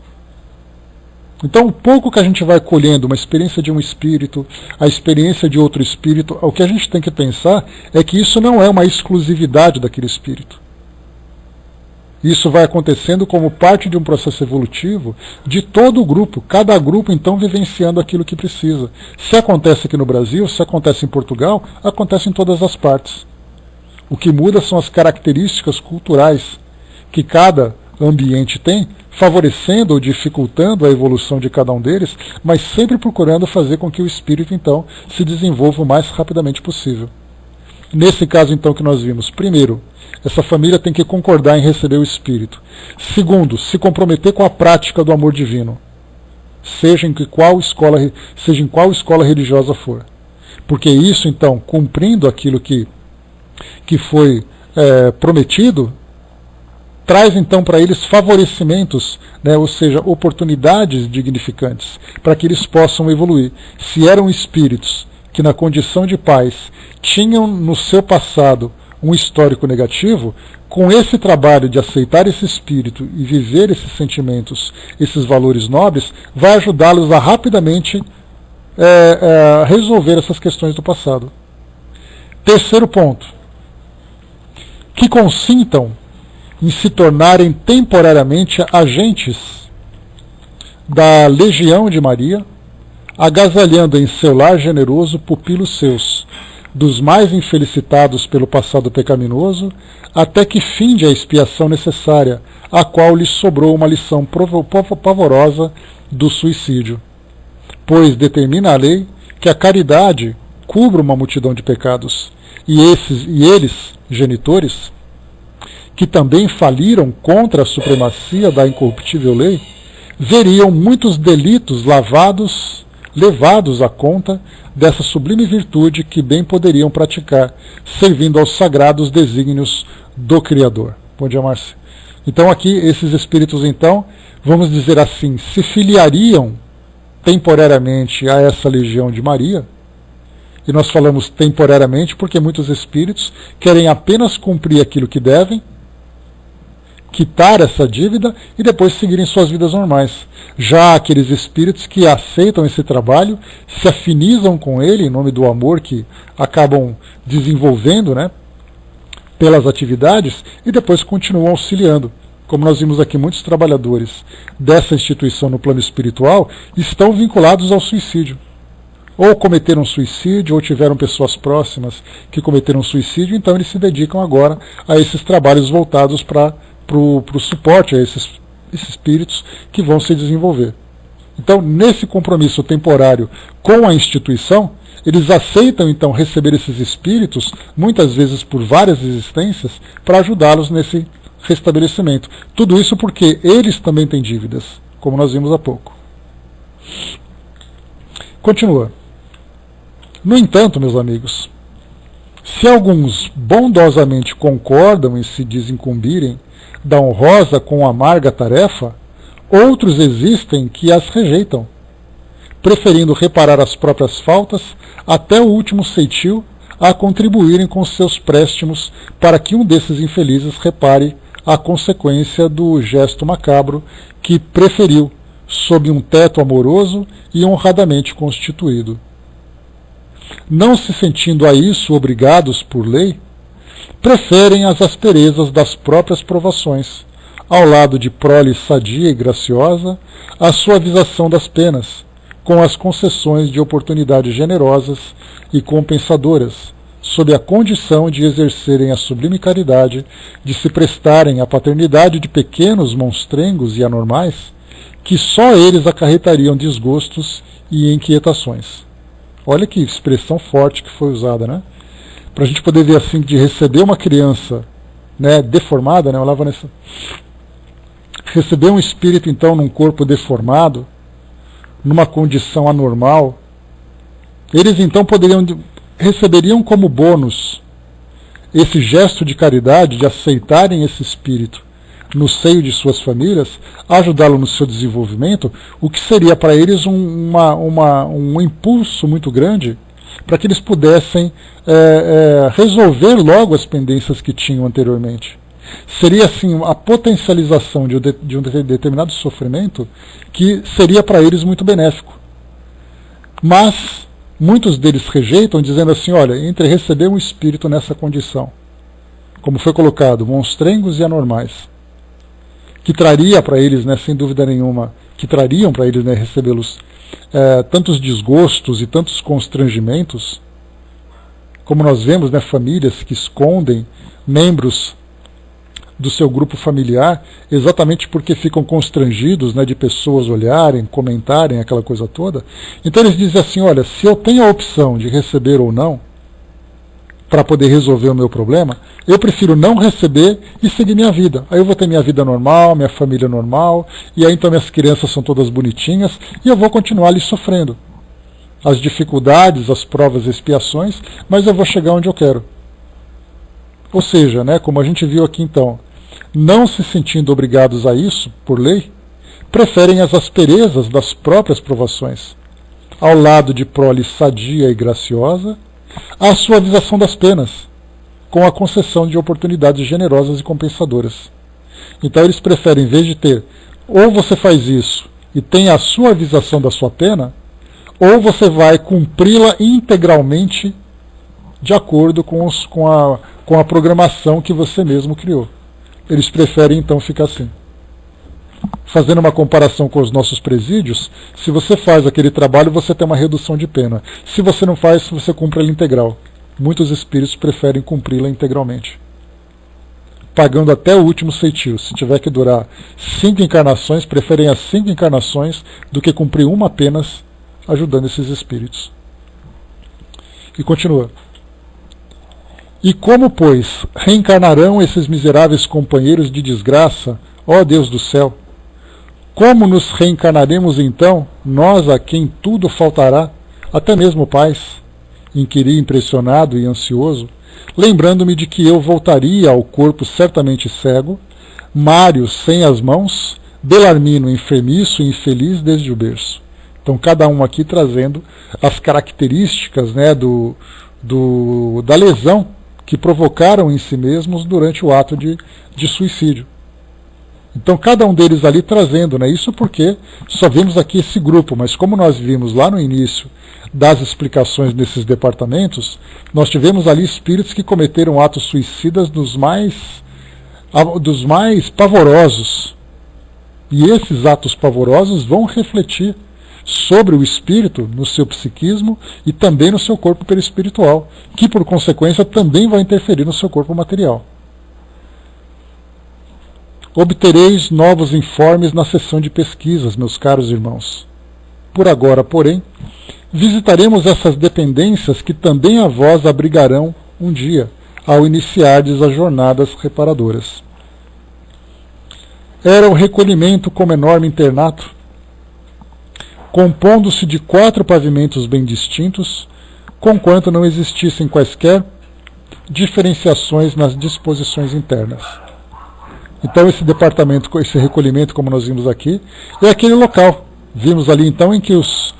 Então, o pouco que a gente vai colhendo, uma experiência de um espírito, a experiência de outro espírito, o que a gente tem que pensar é que isso não é uma exclusividade daquele espírito. Isso vai acontecendo como parte de um processo evolutivo de todo o grupo, cada grupo então vivenciando aquilo que precisa. Se acontece aqui no Brasil, se acontece em Portugal, acontece em todas as partes. O que muda são as características culturais que cada ambiente tem, favorecendo ou dificultando a evolução de cada um deles, mas sempre procurando fazer com que o espírito, então, se desenvolva o mais rapidamente possível. Nesse caso, então, que nós vimos, primeiro, essa família tem que concordar em receber o espírito. Segundo, se comprometer com a prática do amor divino, seja em qual escola religiosa for. Porque isso, então, cumprindo aquilo que foi prometido, traz então para eles favorecimentos, né, ou seja, oportunidades dignificantes, para que eles possam evoluir. Se eram espíritos que na condição de paz tinham no seu passado um histórico negativo, com esse trabalho de aceitar esse espírito e viver esses sentimentos, esses valores nobres, vai ajudá-los a rapidamente resolver essas questões do passado. Terceiro ponto, que consintam em se tornarem temporariamente agentes da Legião de Maria, agasalhando em seu lar generoso pupilos seus, dos mais infelicitados pelo passado pecaminoso, até que finde a expiação necessária, a qual lhes sobrou uma lição pavorosa do suicídio. Pois determina a lei que a caridade cubra uma multidão de pecados, e eles, genitores, que também faliram contra a supremacia da incorruptível lei, veriam muitos delitos levados à conta dessa sublime virtude que bem poderiam praticar, servindo aos sagrados desígnios do Criador. Bom dia, Márcia. Então aqui, esses espíritos, então, vamos dizer assim, se filiariam temporariamente a essa Legião de Maria, e nós falamos temporariamente porque muitos espíritos querem apenas cumprir aquilo que devem, quitar essa dívida e depois seguirem suas vidas normais. Já aqueles espíritos que aceitam esse trabalho, se afinizam com ele em nome do amor que acabam desenvolvendo, né, pelas atividades, e depois continuam auxiliando. Como nós vimos aqui, muitos trabalhadores dessa instituição no plano espiritual estão vinculados ao suicídio. Ou cometeram suicídio, ou tiveram pessoas próximas que cometeram suicídio, então eles se dedicam agora a esses trabalhos voltados para o suporte a esses espíritos que vão se desenvolver. Então, nesse compromisso temporário com a instituição, eles aceitam então receber esses espíritos, muitas vezes por várias existências, para ajudá-los nesse restabelecimento. Tudo isso porque eles também têm dívidas, como nós vimos há pouco. Continua. No entanto, meus amigos, se alguns bondosamente concordam em se desincumbirem da honrosa com amarga tarefa, outros existem que as rejeitam, preferindo reparar as próprias faltas até o último ceitil a contribuírem com seus préstimos para que um desses infelizes repare a consequência do gesto macabro que preferiu, sob um teto amoroso e honradamente constituído. Não se sentindo a isso obrigados por lei, preferem as asperezas das próprias provações, ao lado de prole sadia e graciosa, a suavização das penas, com as concessões de oportunidades generosas e compensadoras, sob a condição de exercerem a sublime caridade, de se prestarem à paternidade de pequenos monstrengos e anormais, que só eles acarretariam desgostos e inquietações. Olha que expressão forte que foi usada, né? Para a gente poder ver assim, de receber uma criança, né, deformada, né, olha, Vanessa, receber um espírito então num corpo deformado, numa condição anormal, eles então receberiam como bônus esse gesto de caridade, de aceitarem esse espírito no seio de suas famílias, ajudá-lo no seu desenvolvimento, o que seria para eles um impulso muito grande para que eles pudessem resolver logo as pendências que tinham anteriormente. Seria assim a potencialização de um determinado sofrimento que seria para eles muito benéfico. Mas muitos deles rejeitam, dizendo assim, olha, entre receber um espírito nessa condição, como foi colocado, monstrengos e anormais, que traria para eles, né, sem dúvida nenhuma, que trariam para eles, né, recebê-los tantos desgostos e tantos constrangimentos, como nós vemos, né, famílias que escondem membros do seu grupo familiar, exatamente porque ficam constrangidos, né, de pessoas olharem, comentarem, aquela coisa toda. Então eles dizem assim, olha, se eu tenho a opção de receber ou não, para poder resolver o meu problema, eu prefiro não receber e seguir minha vida. Aí eu vou ter minha vida normal, minha família normal, e aí então minhas crianças são todas bonitinhas, e eu vou continuar ali sofrendo as dificuldades, as provas e expiações, mas eu vou chegar onde eu quero. Ou seja, né, como a gente viu aqui então, não se sentindo obrigados a isso, por lei, preferem as asperezas das próprias provações, ao lado de prole sadia e graciosa, a suavização das penas, com a concessão de oportunidades generosas e compensadoras. Então eles preferem, em vez de ter, ou você faz isso e tem a suavização da sua pena, ou você vai cumpri-la integralmente de acordo com a programação que você mesmo criou. Eles preferem então ficar assim. Fazendo uma comparação com os nossos presídios, se você faz aquele trabalho, você tem uma redução de pena. Se você não faz, você cumpre ela integral. Muitos espíritos preferem cumpri-la integralmente, pagando até o último ceitil. Se tiver que durar 5 encarnações, preferem as 5 encarnações do que cumprir uma apenas, ajudando esses espíritos. E continua. E como, pois, reencarnarão esses miseráveis companheiros de desgraça, ó Deus do céu? Como nos reencarnaremos então, nós a quem tudo faltará, até mesmo paz? Inquiri impressionado e ansioso, lembrando-me de que eu voltaria ao corpo certamente cego, Mário sem as mãos, Belarmino enfermiço e infeliz desde o berço. Então cada um aqui trazendo as características, né, da lesão que provocaram em si mesmos durante o ato de suicídio. Então cada um deles ali trazendo, né, isso porque só vimos aqui esse grupo, mas como nós vimos lá no início das explicações nesses departamentos, nós tivemos ali espíritos que cometeram atos suicidas dos mais pavorosos. E esses atos pavorosos vão refletir sobre o espírito, no seu psiquismo e também no seu corpo perispiritual, que por consequência também vai interferir no seu corpo material. Obtereis novos informes na sessão de pesquisas, meus caros irmãos. Por agora, porém, visitaremos essas dependências que também a vós abrigarão um dia, ao iniciardes as jornadas reparadoras. Era o recolhimento como enorme internato, compondo-se de 4 pavimentos bem distintos, conquanto não existissem quaisquer diferenciações nas disposições internas. Então esse departamento, esse recolhimento, como nós vimos aqui, é aquele local. Vimos ali então em que os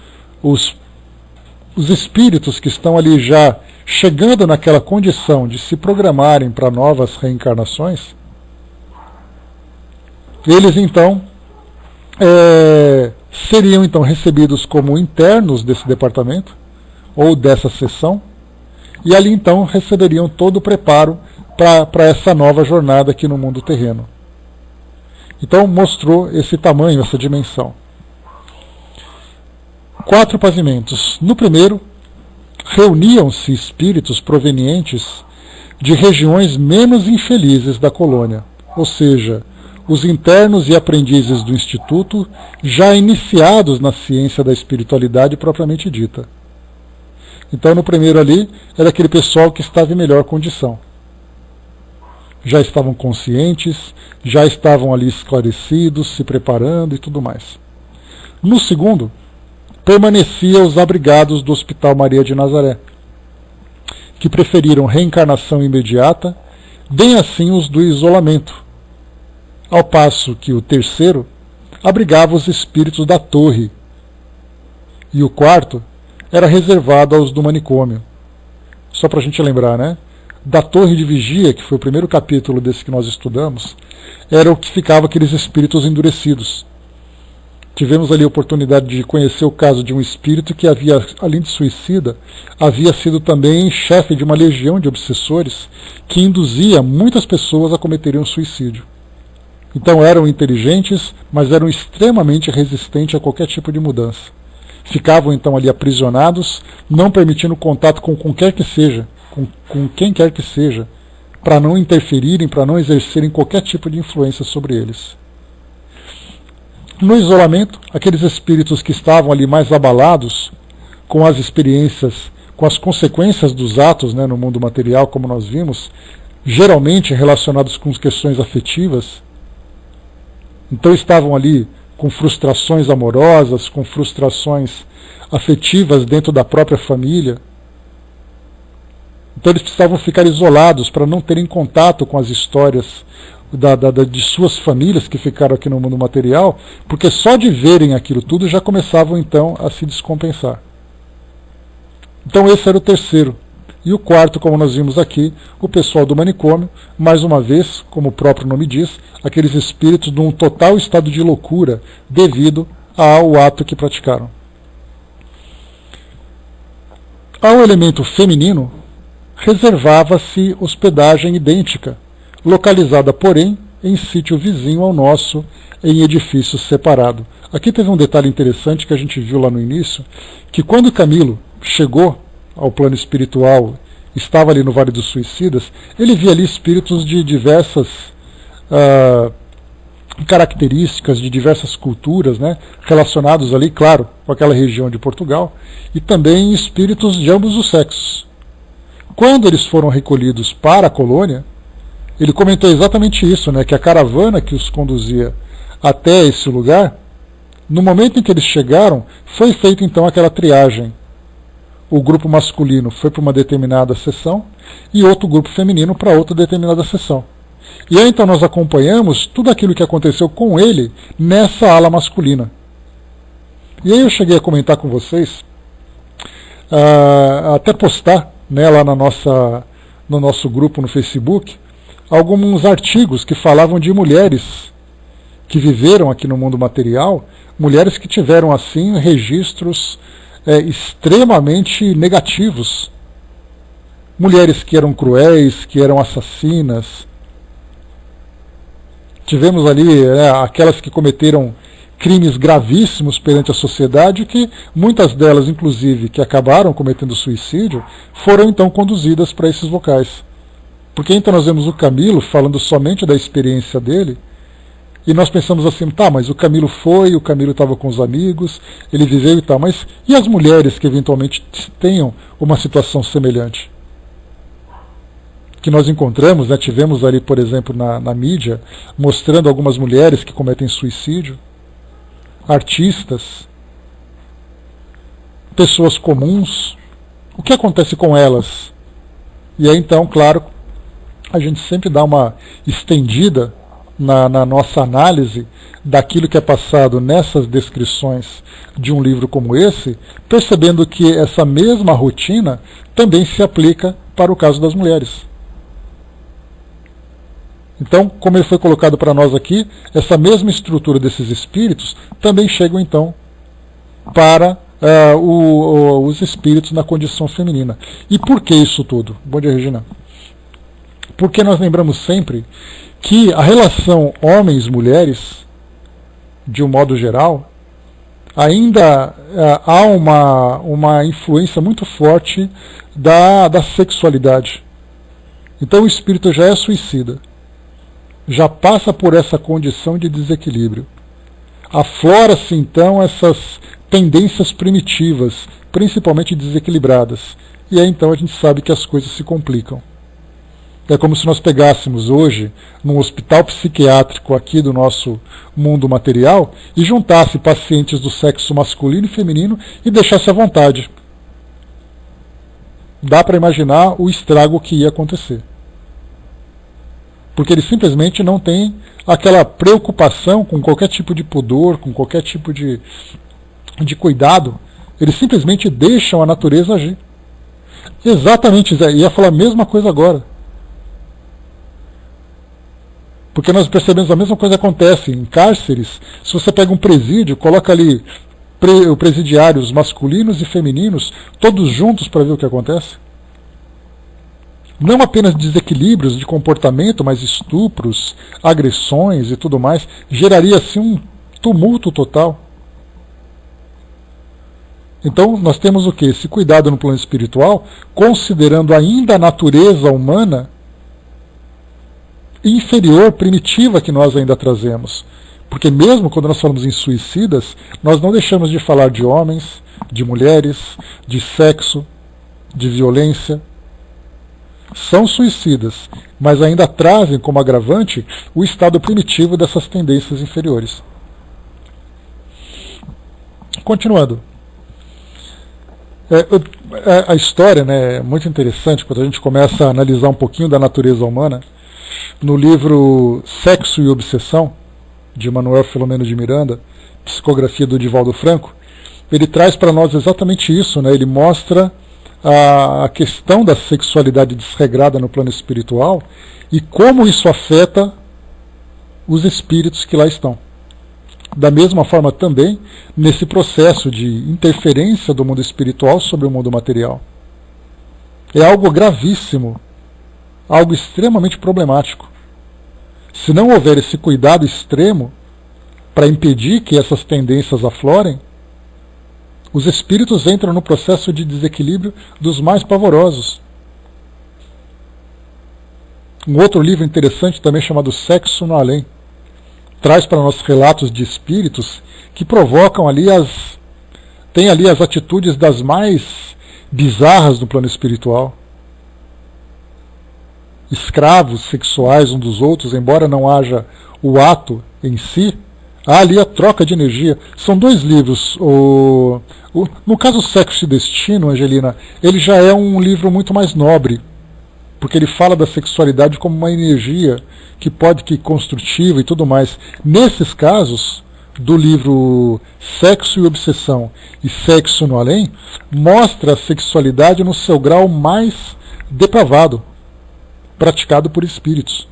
espíritos que estão ali já chegando naquela condição de se programarem para novas reencarnações, eles então seriam então recebidos como internos desse departamento ou dessa seção, e ali então receberiam todo o preparo para essa nova jornada aqui no mundo terreno. Então mostrou esse tamanho, essa dimensão. 4 pavimentos. No primeiro, reuniam-se espíritos provenientes de regiões menos infelizes da colônia, ou seja, os internos e aprendizes do Instituto já iniciados na ciência da espiritualidade propriamente dita. Então no primeiro ali era aquele pessoal que estava em melhor condição. Já estavam conscientes, já estavam ali esclarecidos, se preparando e tudo mais. No segundo, permaneciam os abrigados do Hospital Maria de Nazaré, que preferiram reencarnação imediata, bem assim os do isolamento, ao passo que o terceiro abrigava os espíritos da torre, e o quarto era reservado aos do manicômio. Só para a gente lembrar, né? Da torre de vigia, que foi o primeiro capítulo desse que nós estudamos, era o que ficava aqueles espíritos endurecidos. Tivemos ali a oportunidade de conhecer o caso de um espírito que havia, além de suicida, havia sido também chefe de uma legião de obsessores que induzia muitas pessoas a cometerem um suicídio. Então eram inteligentes, mas eram extremamente resistentes a qualquer tipo de mudança. Ficavam então ali aprisionados, não permitindo contato com quem quer que seja, para não interferirem, para não exercerem qualquer tipo de influência sobre eles. No isolamento, aqueles espíritos que estavam ali mais abalados com as experiências, com as consequências dos atos, né, no mundo material, como nós vimos, geralmente relacionados com questões afetivas, então estavam ali com frustrações amorosas, com frustrações afetivas dentro da própria família. Então eles precisavam ficar isolados para não terem contato com as histórias de suas famílias que ficaram aqui no mundo material, porque só de verem aquilo tudo já começavam então a se descompensar. Então esse era o terceiro. E o quarto, como nós vimos aqui, o pessoal do manicômio, mais uma vez, como o próprio nome diz, aqueles espíritos num total estado de loucura devido ao ato que praticaram. Ao elemento feminino, reservava-se hospedagem idêntica, localizada, porém, em sítio vizinho ao nosso, em edifício separado. Aqui teve um detalhe interessante que a gente viu lá no início, que quando Camilo chegou ao plano espiritual, estava ali no Vale dos Suicidas, ele via ali espíritos de diversas características, de diversas culturas, né, relacionados ali, claro, com aquela região de Portugal, e também espíritos de ambos os sexos. Quando eles foram recolhidos para a colônia, ele comentou exatamente isso, né, que a caravana que os conduzia até esse lugar, no momento em que eles chegaram, foi feita então aquela triagem. O grupo masculino foi para uma determinada sessão e outro grupo feminino para outra determinada sessão. E aí então nós acompanhamos tudo aquilo que aconteceu com ele nessa ala masculina. E aí eu cheguei a comentar com vocês, até postar, né, lá no nosso grupo no Facebook, alguns artigos que falavam de mulheres que viveram aqui no mundo material, mulheres que tiveram assim registros extremamente negativos. Mulheres que eram cruéis, que eram assassinas. Tivemos ali aquelas que cometeram crimes gravíssimos perante a sociedade, que muitas delas, inclusive, que acabaram cometendo suicídio, foram então conduzidas para esses locais. Porque então nós vemos o Camilo falando somente da experiência dele, e nós pensamos assim, tá, mas o Camilo estava com os amigos, ele viveu e tal, mas e as mulheres que eventualmente tenham uma situação semelhante? Que nós encontramos, né, tivemos ali, por exemplo, na mídia, mostrando algumas mulheres que cometem suicídio, artistas, pessoas comuns, o que acontece com elas? E aí então, claro, a gente sempre dá uma estendida na nossa análise daquilo que é passado nessas descrições de um livro como esse, percebendo que essa mesma rotina também se aplica para o caso das mulheres. Então, como ele foi colocado para nós aqui, essa mesma estrutura desses espíritos também chegam então para os espíritos na condição feminina. E por que isso tudo? Bom dia, Regina. Porque nós lembramos sempre que a relação homens-mulheres, de um modo geral, ainda há uma influência muito forte da sexualidade. Então o espírito já é suicida, já passa por essa condição de desequilíbrio. Aflora-se então essas tendências primitivas, principalmente desequilibradas. E aí então a gente sabe que as coisas se complicam. É como se nós pegássemos hoje, num hospital psiquiátrico aqui do nosso mundo material, e juntasse pacientes do sexo masculino e feminino e deixasse à vontade. Dá para imaginar o estrago que ia acontecer. Porque eles simplesmente não têm aquela preocupação com qualquer tipo de pudor, com qualquer tipo de cuidado. Eles simplesmente deixam a natureza agir. Exatamente, Zé. Ia falar a mesma coisa agora. Porque nós percebemos a mesma coisa acontece em cárceres. Se você pega um presídio, coloca ali presidiários masculinos e femininos, todos juntos para ver o que acontece. Não apenas desequilíbrios de comportamento, mas estupros, agressões e tudo mais. Geraria assim um tumulto total. Então nós temos o quê? Esse cuidado no plano espiritual, considerando ainda a natureza humana inferior, primitiva que nós ainda trazemos. Porque mesmo quando nós falamos em suicidas, nós não deixamos de falar de homens, de mulheres, de sexo, de violência. São suicidas, mas ainda trazem como agravante o estado primitivo dessas tendências inferiores. Continuando. A história, né, é muito interessante quando a gente começa a analisar um pouquinho da natureza humana. No livro Sexo e Obsessão, de Manuel Filomeno de Miranda, psicografia do Divaldo Franco, ele traz para nós exatamente isso, né? Ele mostra a questão da sexualidade desregrada no plano espiritual e como isso afeta os espíritos que lá estão. Da mesma forma também, nesse processo de interferência do mundo espiritual sobre o mundo material. É algo gravíssimo, algo extremamente problemático. Se não houver esse cuidado extremo para impedir que essas tendências aflorem, os espíritos entram no processo de desequilíbrio dos mais pavorosos. Um outro livro interessante também chamado Sexo no Além traz para nós relatos de espíritos que provocam ali têm ali as atitudes das mais bizarras do plano espiritual. Escravos sexuais uns dos outros, embora não haja o ato em si, há ali a troca de energia. São dois livros. No caso Sexo e Destino, Angelina, ele já é um livro muito mais nobre, porque ele fala da sexualidade como uma energia que pode ser construtiva e tudo mais. Nesses casos, do livro Sexo e Obsessão e Sexo no Além, mostra a sexualidade no seu grau mais depravado, praticado por espíritos.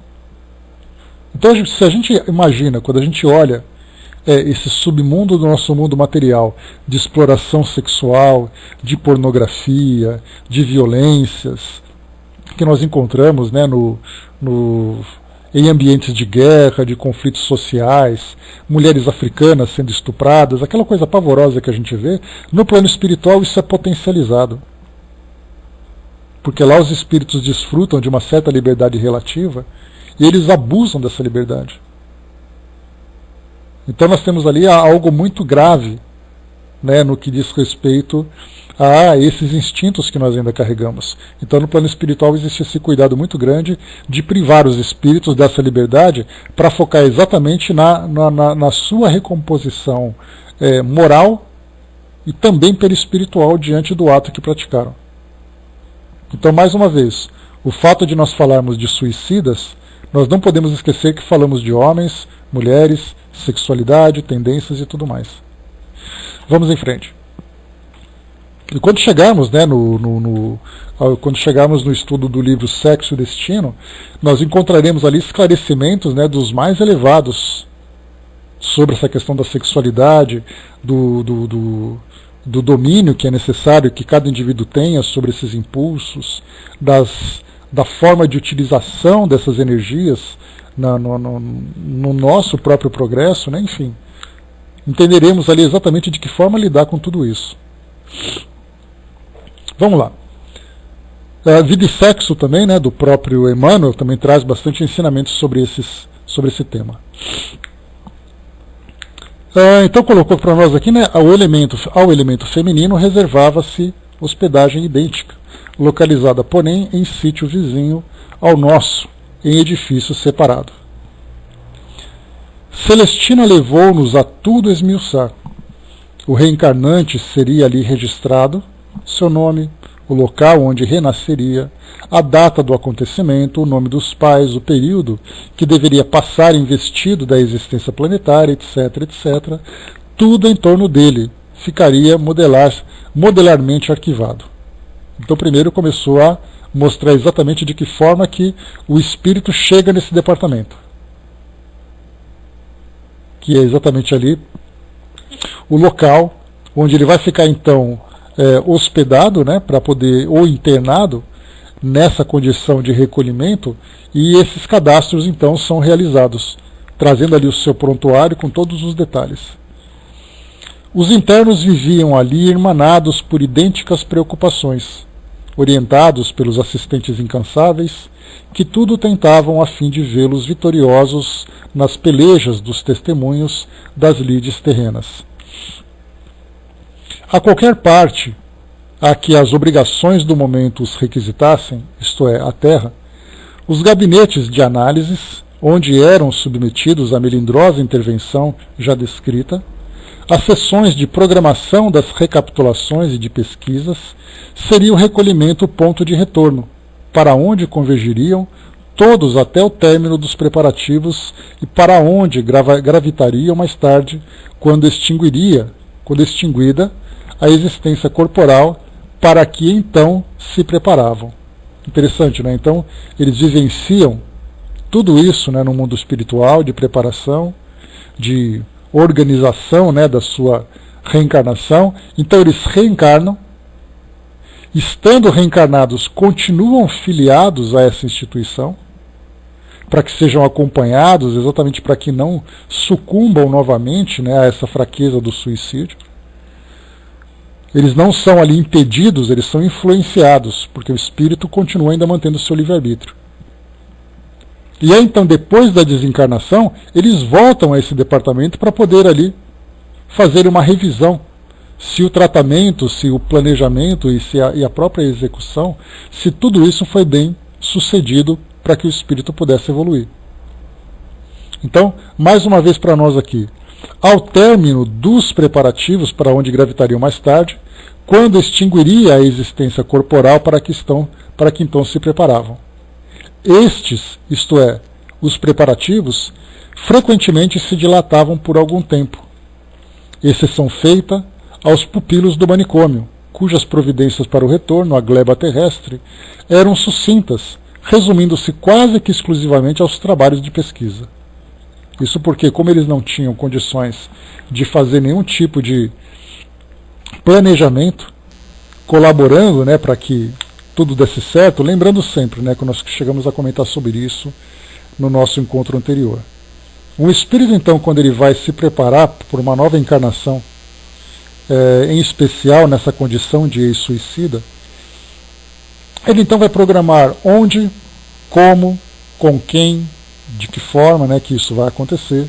Então, se a gente imagina, quando a gente olha esse submundo do nosso mundo material, de exploração sexual, de pornografia, de violências, que nós encontramos, né, em ambientes de guerra, de conflitos sociais, mulheres africanas sendo estupradas, aquela coisa pavorosa que a gente vê, no plano espiritual isso é potencializado. Porque lá os espíritos desfrutam de uma certa liberdade relativa e eles abusam dessa liberdade. Então nós temos ali algo muito grave, né, no que diz respeito a esses instintos que nós ainda carregamos. Então no plano espiritual existe esse cuidado muito grande de privar os espíritos dessa liberdade para focar exatamente na sua recomposição moral e também perispiritual diante do ato que praticaram. Então, mais uma vez, o fato de nós falarmos de suicidas, nós não podemos esquecer que falamos de homens, mulheres, sexualidade, tendências e tudo mais. Vamos em frente. E quando chegarmos, né, quando chegarmos no estudo do livro Sexo e Destino, nós encontraremos ali esclarecimentos, né, dos mais elevados sobre essa questão da sexualidade, do domínio que é necessário que cada indivíduo tenha sobre esses impulsos, da forma de utilização dessas energias no nosso próprio progresso, né? Enfim, entenderemos ali exatamente de que forma lidar com tudo isso. Vamos lá. Vida e Sexo também, né, do próprio Emmanuel, também traz bastante ensinamentos sobre esse tema. Então colocou para nós aqui, né, ao elemento feminino reservava-se hospedagem idêntica, localizada, porém, em sítio vizinho ao nosso, em edifício separado. Celestina levou-nos a tudo esmiuçar. O reencarnante seria ali registrado, seu nome, o local onde renasceria, a data do acontecimento, o nome dos pais, o período que deveria passar investido da existência planetária, etc., etc. Tudo em torno dele ficaria modelarmente arquivado. Então primeiro começou a mostrar exatamente de que forma que o espírito chega nesse departamento, que é exatamente ali o local onde ele vai ficar então hospedado, né, para poder, ou internado, nessa condição de recolhimento, e esses cadastros então são realizados, trazendo ali o seu prontuário com todos os detalhes. Os internos viviam ali irmanados por idênticas preocupações, orientados pelos assistentes incansáveis, que tudo tentavam a fim de vê-los vitoriosos nas pelejas dos testemunhos das lides terrenas. A qualquer parte a que as obrigações do momento os requisitassem, isto é, a Terra, os gabinetes de análises, onde eram submetidos à melindrosa intervenção já descrita, as sessões de programação das recapitulações e de pesquisas, seria o recolhimento o ponto de retorno, para onde convergiriam todos até o término dos preparativos e para onde gravitariam mais tarde, quando extinguida a existência corporal, para que então se preparavam. Interessante, né? Então, eles vivenciam tudo isso, né, no mundo espiritual, de preparação, de organização, né, da sua reencarnação. Então, eles reencarnam, estando reencarnados, continuam filiados a essa instituição, para que sejam acompanhados, exatamente para que não sucumbam novamente, né, a essa fraqueza do suicídio. Eles não são ali impedidos, eles são influenciados, porque o espírito continua ainda mantendo o seu livre-arbítrio. E aí, então, depois da desencarnação, eles voltam a esse departamento para poder ali fazer uma revisão, se o tratamento, se o planejamento e a própria execução, se tudo isso foi bem sucedido para que o espírito pudesse evoluir. Então, mais uma vez para nós aqui, ao término dos preparativos para onde gravitariam mais tarde, quando extinguiria a existência corporal para que então se preparavam. Estes, isto é, os preparativos, frequentemente se dilatavam por algum tempo, exceção feita aos pupilos do manicômio, cujas providências para o retorno à gleba terrestre eram sucintas, resumindo-se quase que exclusivamente aos trabalhos de pesquisa. Isso porque, como eles não tinham condições de fazer nenhum tipo de planejamento, colaborando, né, para que tudo desse certo, lembrando sempre, né, que nós chegamos a comentar sobre isso no nosso encontro anterior. Um espírito, então, quando ele vai se preparar por uma nova encarnação, em especial nessa condição de ex-suicida, ele então vai programar onde, como, com quem, de que forma, né, que isso vai acontecer,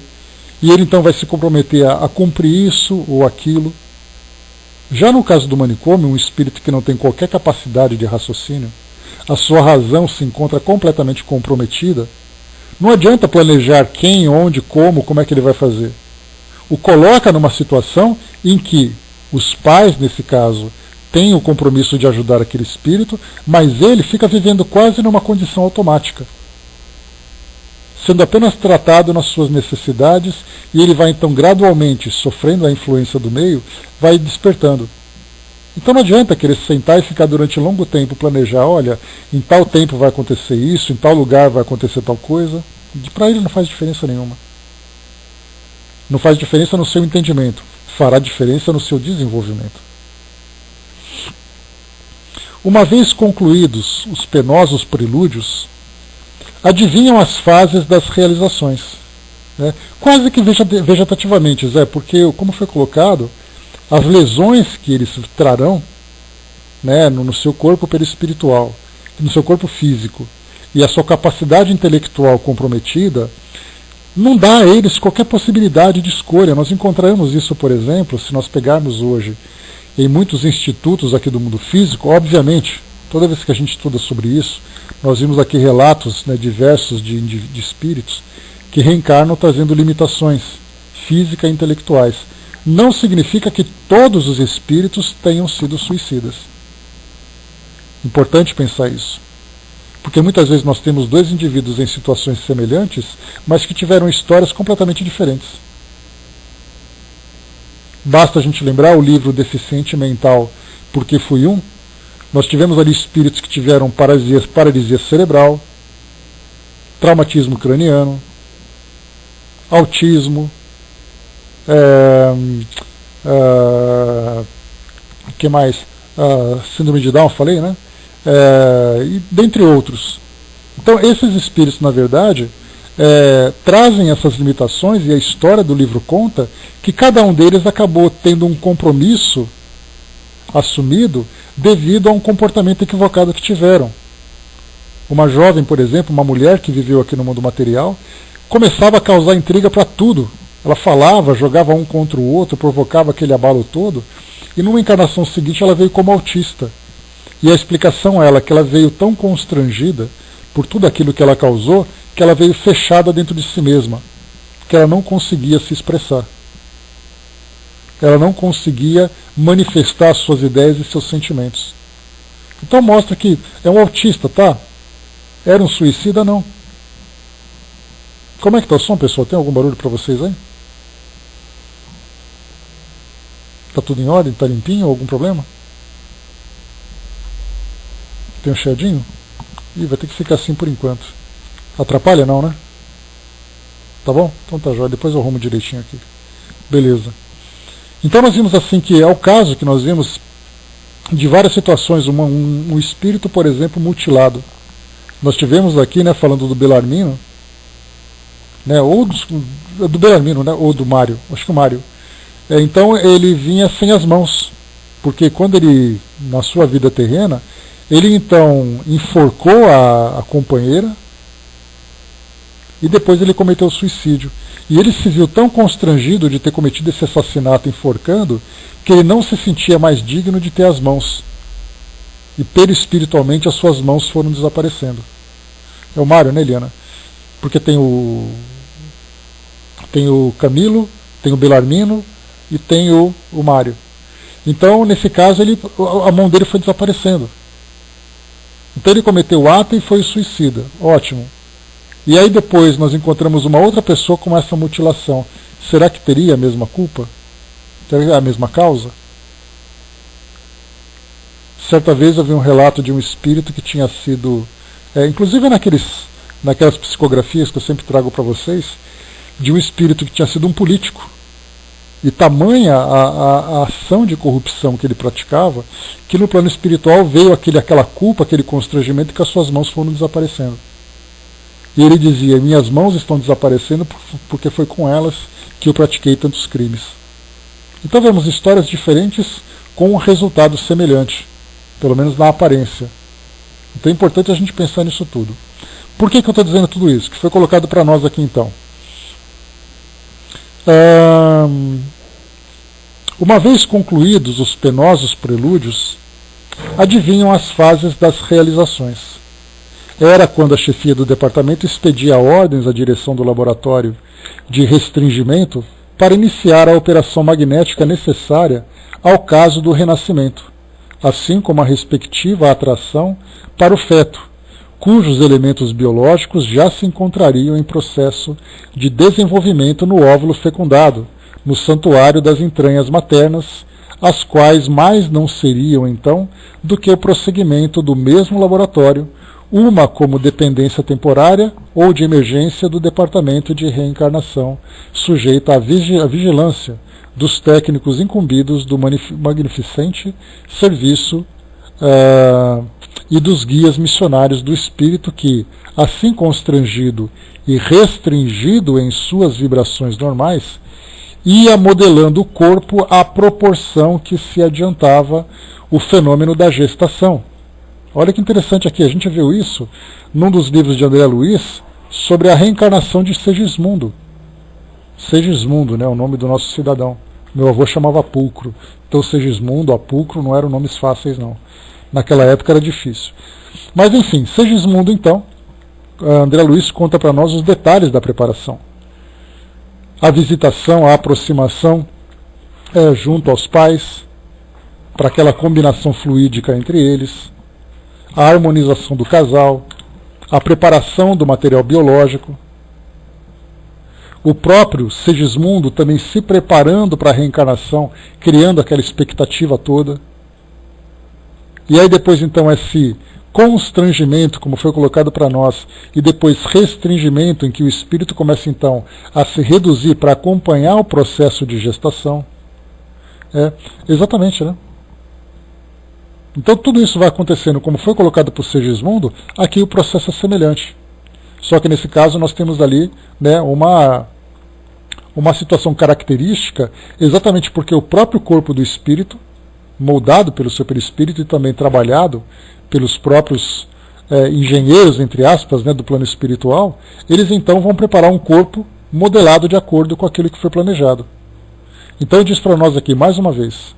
e ele então vai se comprometer a cumprir isso ou aquilo. Já no caso do manicômio, um espírito que não tem qualquer capacidade de raciocínio, a sua razão se encontra completamente comprometida, não adianta planejar quem, onde, como é que ele vai fazer. O coloca numa situação em que os pais, nesse caso, têm o compromisso de ajudar aquele espírito, mas ele fica vivendo quase numa condição automática, sendo apenas tratado nas suas necessidades, e ele vai então gradualmente, sofrendo a influência do meio, vai despertando. Então não adianta querer sentar e ficar durante longo tempo planejar, olha, em tal tempo vai acontecer isso, em tal lugar vai acontecer tal coisa. Para ele não faz diferença nenhuma. Não faz diferença no seu entendimento, fará diferença no seu desenvolvimento. Uma vez concluídos os penosos prelúdios, adivinham as fases das realizações. Né? Quase que vegetativamente, Zé, porque, como foi colocado, as lesões que eles trarão, né, no seu corpo perispiritual, no seu corpo físico, e a sua capacidade intelectual comprometida, não dá a eles qualquer possibilidade de escolha. Nós encontramos isso, por exemplo, se nós pegarmos hoje em muitos institutos aqui do mundo físico. Obviamente, toda vez que a gente estuda sobre isso, nós vimos aqui relatos, né, diversos de espíritos que reencarnam trazendo limitações físicas e intelectuais. Não significa que todos os espíritos tenham sido suicidas. Importante pensar isso. Porque muitas vezes nós temos dois indivíduos em situações semelhantes, mas que tiveram histórias completamente diferentes. Basta a gente lembrar o livro Deficiente Mental, Porque Fui Um. Nós tivemos ali espíritos que tiveram paralisia cerebral, traumatismo craniano, autismo, que mais? Síndrome de Down, falei, né? E dentre outros. Então esses espíritos, na verdade, trazem essas limitações, e a história do livro conta que cada um deles acabou tendo um compromisso assumido devido a um comportamento equivocado que tiveram. Uma jovem, por exemplo, uma mulher que viveu aqui no mundo material, começava a causar intriga para tudo. Ela falava, jogava um contra o outro, provocava aquele abalo todo, e numa encarnação seguinte ela veio como autista. E a explicação é que ela veio tão constrangida por tudo aquilo que ela causou, que ela veio fechada dentro de si mesma, que ela não conseguia se expressar. Ela não conseguia manifestar suas ideias e seus sentimentos. Então mostra que é um autista, tá? Era um suicida, não. Como é que está o som, pessoal? Tem algum barulho para vocês aí? Está tudo em ordem? Está limpinho? Algum problema? Tem um chiadinho? Ih, vai ter que ficar assim por enquanto. Atrapalha não, né? Tá bom? Então tá jóia. Depois eu arrumo direitinho aqui. Beleza. Então nós vimos assim que é o caso que nós vimos de várias situações. Um espírito, por exemplo, mutilado. Nós tivemos aqui, né, falando do Belarmino, né, ou do Belarmino, né, ou do Mário. Acho que o Mário. Então ele vinha sem as mãos. Porque quando ele, na sua vida terrena, ele então enforcou a companheira e depois ele cometeu suicídio. E ele se viu tão constrangido de ter cometido esse assassinato enforcando, que ele não se sentia mais digno de ter as mãos. E perispiritualmente as suas mãos foram desaparecendo. É o Mário, né, Eliana? Porque tem o Camilo, tem o Belarmino e tem o Mário. Então, nesse caso, a mão dele foi desaparecendo. Então ele cometeu o ato e foi suicida. Ótimo. E aí depois nós encontramos uma outra pessoa com essa mutilação. Será que teria a mesma culpa? Teria a mesma causa? Certa vez eu vi um relato de um espírito que tinha sido, inclusive naquelas psicografias que eu sempre trago para vocês, de um espírito que tinha sido um político. E tamanha a ação de corrupção que ele praticava, que no plano espiritual veio aquela culpa, aquele constrangimento, que as suas mãos foram desaparecendo. E ele dizia: minhas mãos estão desaparecendo porque foi com elas que eu pratiquei tantos crimes. Então vemos histórias diferentes com um resultado semelhante, pelo menos na aparência. Então é importante a gente pensar nisso tudo. Por que eu estou dizendo tudo isso? Que foi colocado para nós aqui então. Uma vez concluídos os penosos prelúdios, adivinham as fases das realizações. Era quando a chefia do departamento expedia ordens à direção do laboratório de restringimento para iniciar a operação magnética necessária ao caso do renascimento, assim como a respectiva atração para o feto, cujos elementos biológicos já se encontrariam em processo de desenvolvimento no óvulo fecundado, no santuário das entranhas maternas, as quais mais não seriam, então, do que o prosseguimento do mesmo laboratório, uma como dependência temporária ou de emergência do departamento de reencarnação, sujeita à vigilância dos técnicos incumbidos do magnificente serviço e dos guias missionários do espírito que, assim constrangido e restringido em suas vibrações normais, ia modelando o corpo à proporção que se adiantava o fenômeno da gestação. Olha que interessante aqui, a gente viu isso num dos livros de André Luiz sobre a reencarnação de Segismundo. Segismundo, né, o nome do nosso cidadão. Meu avô chamava Pulcro. Então Segismundo, Apulcro não eram nomes fáceis não. Naquela época era difícil. Mas enfim, Segismundo então, André Luiz conta para nós os detalhes da preparação. A visitação, a aproximação junto aos pais, para aquela combinação fluídica entre eles, a harmonização do casal, a preparação do material biológico, o próprio Segismundo também se preparando para a reencarnação, criando aquela expectativa toda. E aí depois então esse constrangimento, como foi colocado para nós, e depois restringimento, em que o espírito começa então a se reduzir para acompanhar o processo de gestação. Exatamente, né? Então tudo isso vai acontecendo, como foi colocado por Segismundo, aqui o processo é semelhante. Só que nesse caso nós temos ali, né, uma situação característica, exatamente porque o próprio corpo do espírito, moldado pelo seu perispírito e também trabalhado pelos próprios engenheiros, entre aspas, né, do plano espiritual, eles então vão preparar um corpo modelado de acordo com aquilo que foi planejado. Então diz para nós aqui, mais uma vez,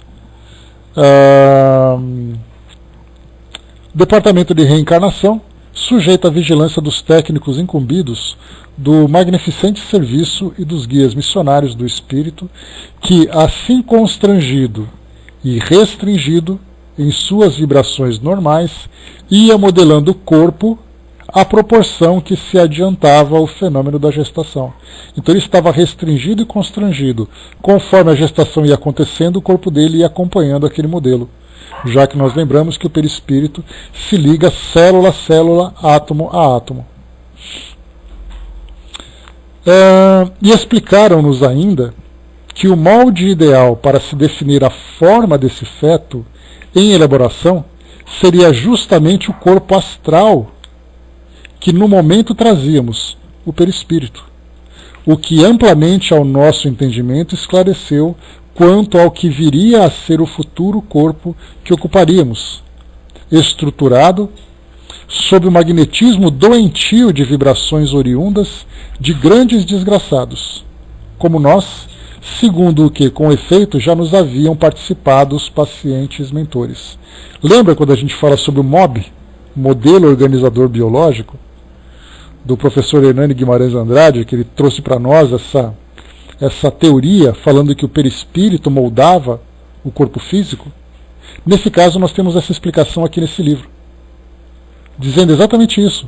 Departamento de Reencarnação, sujeito à vigilância dos técnicos incumbidos do magnificente serviço e dos guias missionários do espírito, que, assim constrangido e restringido em suas vibrações normais, ia modelando o corpo à proporção que se adiantava ao fenômeno da gestação. Então ele estava restringido e constrangido. Conforme a gestação ia acontecendo, o corpo dele ia acompanhando aquele modelo, já que nós lembramos que o perispírito se liga célula a célula, átomo a átomo. E explicaram-nos ainda que o molde ideal para se definir a forma desse feto em elaboração seria justamente o corpo astral que no momento trazíamos, o perispírito, o que amplamente ao nosso entendimento esclareceu quanto ao que viria a ser o futuro corpo que ocuparíamos, estruturado sob o magnetismo doentio de vibrações oriundas de grandes desgraçados, como nós, segundo o que, com efeito, já nos haviam participado os pacientes mentores. Lembra quando a gente fala sobre o MOB, Modelo Organizador Biológico, do professor Hernani Guimarães Andrade, que ele trouxe para nós essa teoria, falando que o perispírito moldava o corpo físico? Nesse caso, nós temos essa explicação aqui nesse livro, dizendo exatamente isso.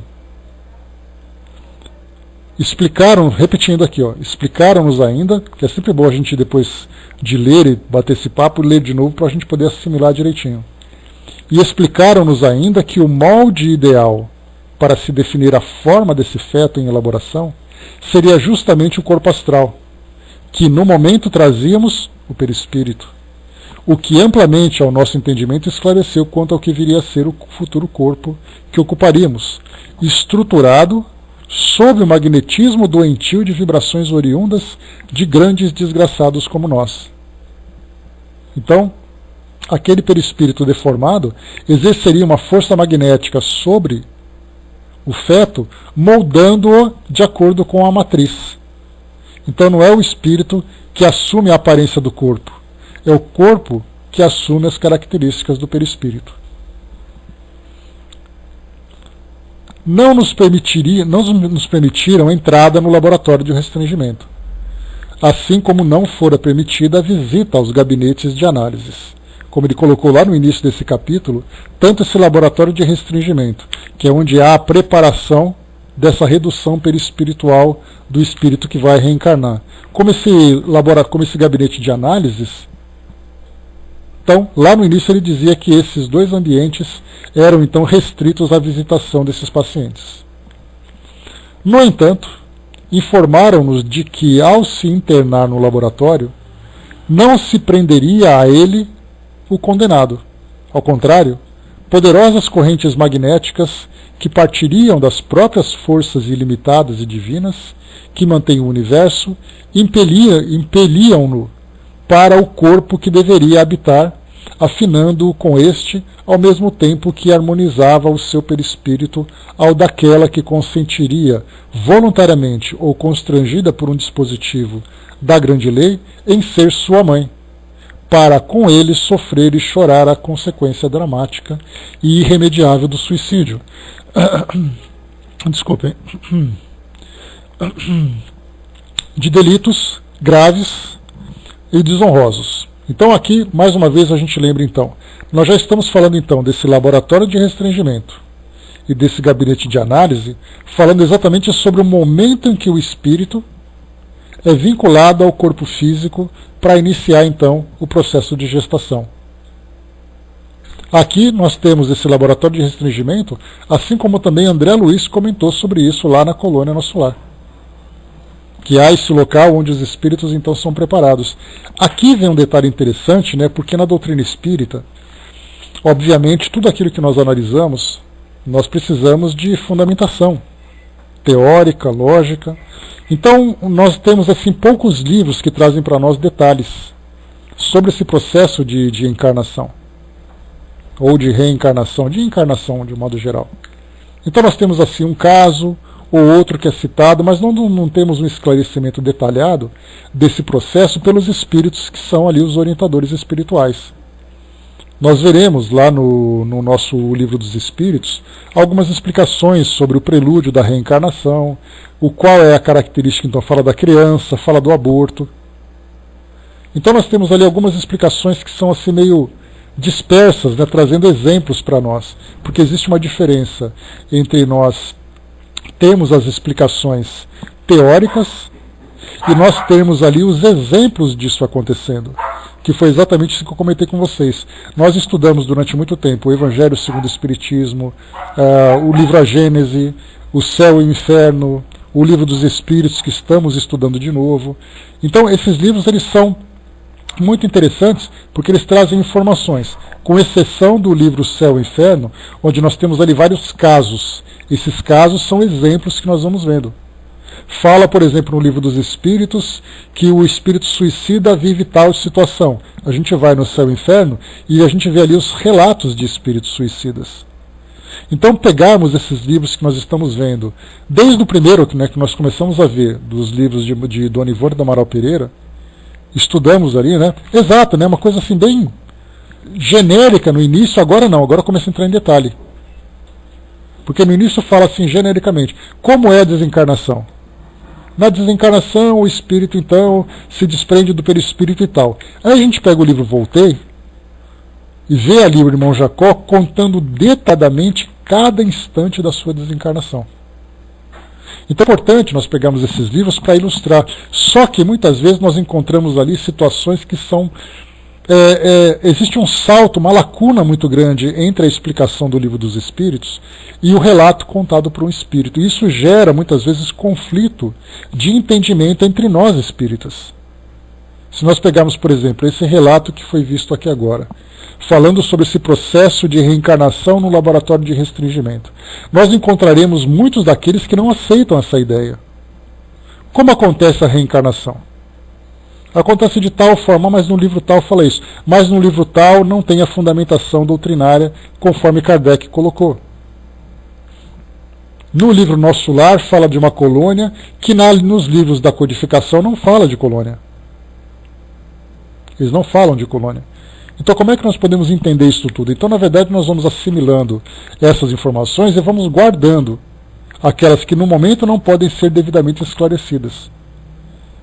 Explicaram, repetindo aqui, explicaram-nos ainda, que é sempre bom a gente depois de ler e bater esse papo, ler de novo para a gente poder assimilar direitinho. E explicaram-nos ainda que o molde ideal para se definir a forma desse feto em elaboração seria justamente o corpo astral, que no momento trazíamos o perispírito, o que amplamente ao nosso entendimento esclareceu quanto ao que viria a ser o futuro corpo que ocuparíamos, estruturado sob o magnetismo doentio de vibrações oriundas de grandes desgraçados como nós. Então, aquele perispírito deformado exerceria uma força magnética sobre o feto, moldando-o de acordo com a matriz. Então não é o espírito que assume a aparência do corpo, é o corpo que assume as características do perispírito. Não nos permitiram entrada no laboratório de restringimento, assim como não fora permitida a visita aos gabinetes de análises. Como ele colocou lá no início desse capítulo, tanto esse laboratório de restringimento, que é onde há a preparação dessa redução perispiritual do espírito que vai reencarnar, como esse gabinete de análises. Então, lá no início ele dizia que esses dois ambientes eram então restritos à visitação desses pacientes. No entanto, informaram-nos de que, ao se internar no laboratório, não se prenderia a ele o condenado. Ao contrário, poderosas correntes magnéticas que partiriam das próprias forças ilimitadas e divinas que mantêm o universo, impeliam-no para o corpo que deveria habitar, afinando-o com este, ao mesmo tempo que harmonizava o seu perispírito ao daquela que consentiria, voluntariamente ou constrangida por um dispositivo da grande lei, em ser sua mãe, para com ele sofrer e chorar a consequência dramática e irremediável do suicídio. Desculpem. De delitos graves e desonrosos. Então aqui, mais uma vez, a gente lembra então, nós já estamos falando então desse laboratório de restringimento e desse gabinete de análise, falando exatamente sobre o momento em que o espírito é vinculado ao corpo físico para iniciar então o processo de gestação. Aqui nós temos esse laboratório de restringimento, assim como também André Luiz comentou sobre isso lá na colônia Nosso Lar. Que há esse local onde os espíritos então são preparados. Aqui vem um detalhe interessante, né, porque na doutrina espírita, obviamente, tudo aquilo que nós analisamos, nós precisamos de fundamentação teórica, lógica. Então, nós temos assim poucos livros que trazem para nós detalhes sobre esse processo de encarnação, ou de reencarnação, de encarnação de modo geral. Então nós temos assim um caso ou outro que é citado, mas não temos um esclarecimento detalhado desse processo pelos espíritos que são ali os orientadores espirituais. Nós veremos lá no nosso Livro dos Espíritos algumas explicações sobre o prelúdio da reencarnação, o qual é a característica, então fala da criança, fala do aborto. Então nós temos ali algumas explicações que são assim meio dispersas, né, trazendo exemplos para nós, porque existe uma diferença entre nós temos as explicações teóricas e nós temos ali os exemplos disso acontecendo, que foi exatamente isso que eu comentei com vocês. Nós estudamos durante muito tempo o Evangelho segundo o Espiritismo, o livro A Gênese, o Céu e o Inferno, o Livro dos Espíritos, que estamos estudando de novo. Então esses livros eles são muito interessantes porque eles trazem informações, com exceção do livro Céu e Inferno, onde nós temos ali vários casos. Esses casos são exemplos que nós vamos vendo. Fala, por exemplo, no Livro dos Espíritos, que o espírito suicida vive tal situação. A gente vai no Céu e Inferno e a gente vê ali os relatos de espíritos suicidas. Então, pegarmos esses livros que nós estamos vendo, desde o primeiro, né, que nós começamos a ver, dos livros de Dona Ivone do Amaral Pereira, estudamos ali, né? Exato, né? Uma coisa assim bem genérica no início, agora não, agora começa a entrar em detalhe. Porque no início fala assim genericamente, como é a desencarnação? Na desencarnação o espírito então se desprende do perispírito e tal. Aí a gente pega o livro Voltei e vê ali o irmão Jacó contando detalhadamente cada instante da sua desencarnação. Então é importante nós pegarmos esses livros para ilustrar. Só que muitas vezes nós encontramos ali situações que são... existe um salto, uma lacuna muito grande entre a explicação do Livro dos Espíritos e o relato contado por um espírito. Isso gera muitas vezes conflito de entendimento entre nós espíritas. Se nós pegarmos, por exemplo, esse relato que foi visto aqui agora, falando sobre esse processo de reencarnação no laboratório de restringimento, nós encontraremos muitos daqueles que não aceitam essa ideia. Como acontece a reencarnação? Acontece de tal forma, mas no livro tal fala isso. Mas no livro tal não tem a fundamentação doutrinária conforme Kardec colocou. No livro Nosso Lar fala de uma colônia que nos livros da codificação não fala de colônia. Eles não falam de colônia. Então como é que nós podemos entender isso tudo? Então na verdade nós vamos assimilando essas informações e vamos guardando aquelas que no momento não podem ser devidamente esclarecidas.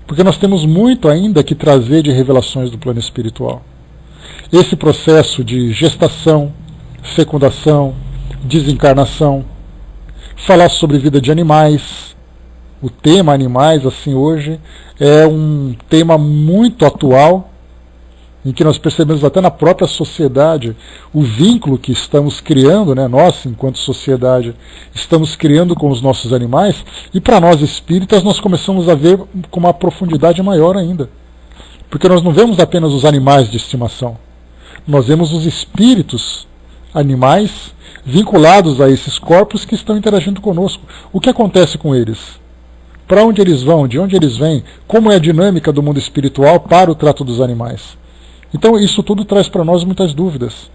Porque nós temos muito ainda que trazer de revelações do plano espiritual. Esse processo de gestação, fecundação, desencarnação, falar sobre vida de animais. O tema animais, assim, hoje, é um tema muito atual, em que nós percebemos até na própria sociedade o vínculo que estamos criando, né, nós, enquanto sociedade, estamos criando com os nossos animais, e para nós espíritas nós começamos a ver com uma profundidade maior ainda. Porque nós não vemos apenas os animais de estimação, nós vemos os espíritos animais vinculados a esses corpos que estão interagindo conosco. O que acontece com eles? Para onde eles vão? De onde eles vêm? Como é a dinâmica do mundo espiritual para o trato dos animais? Então isso tudo traz para nós muitas dúvidas,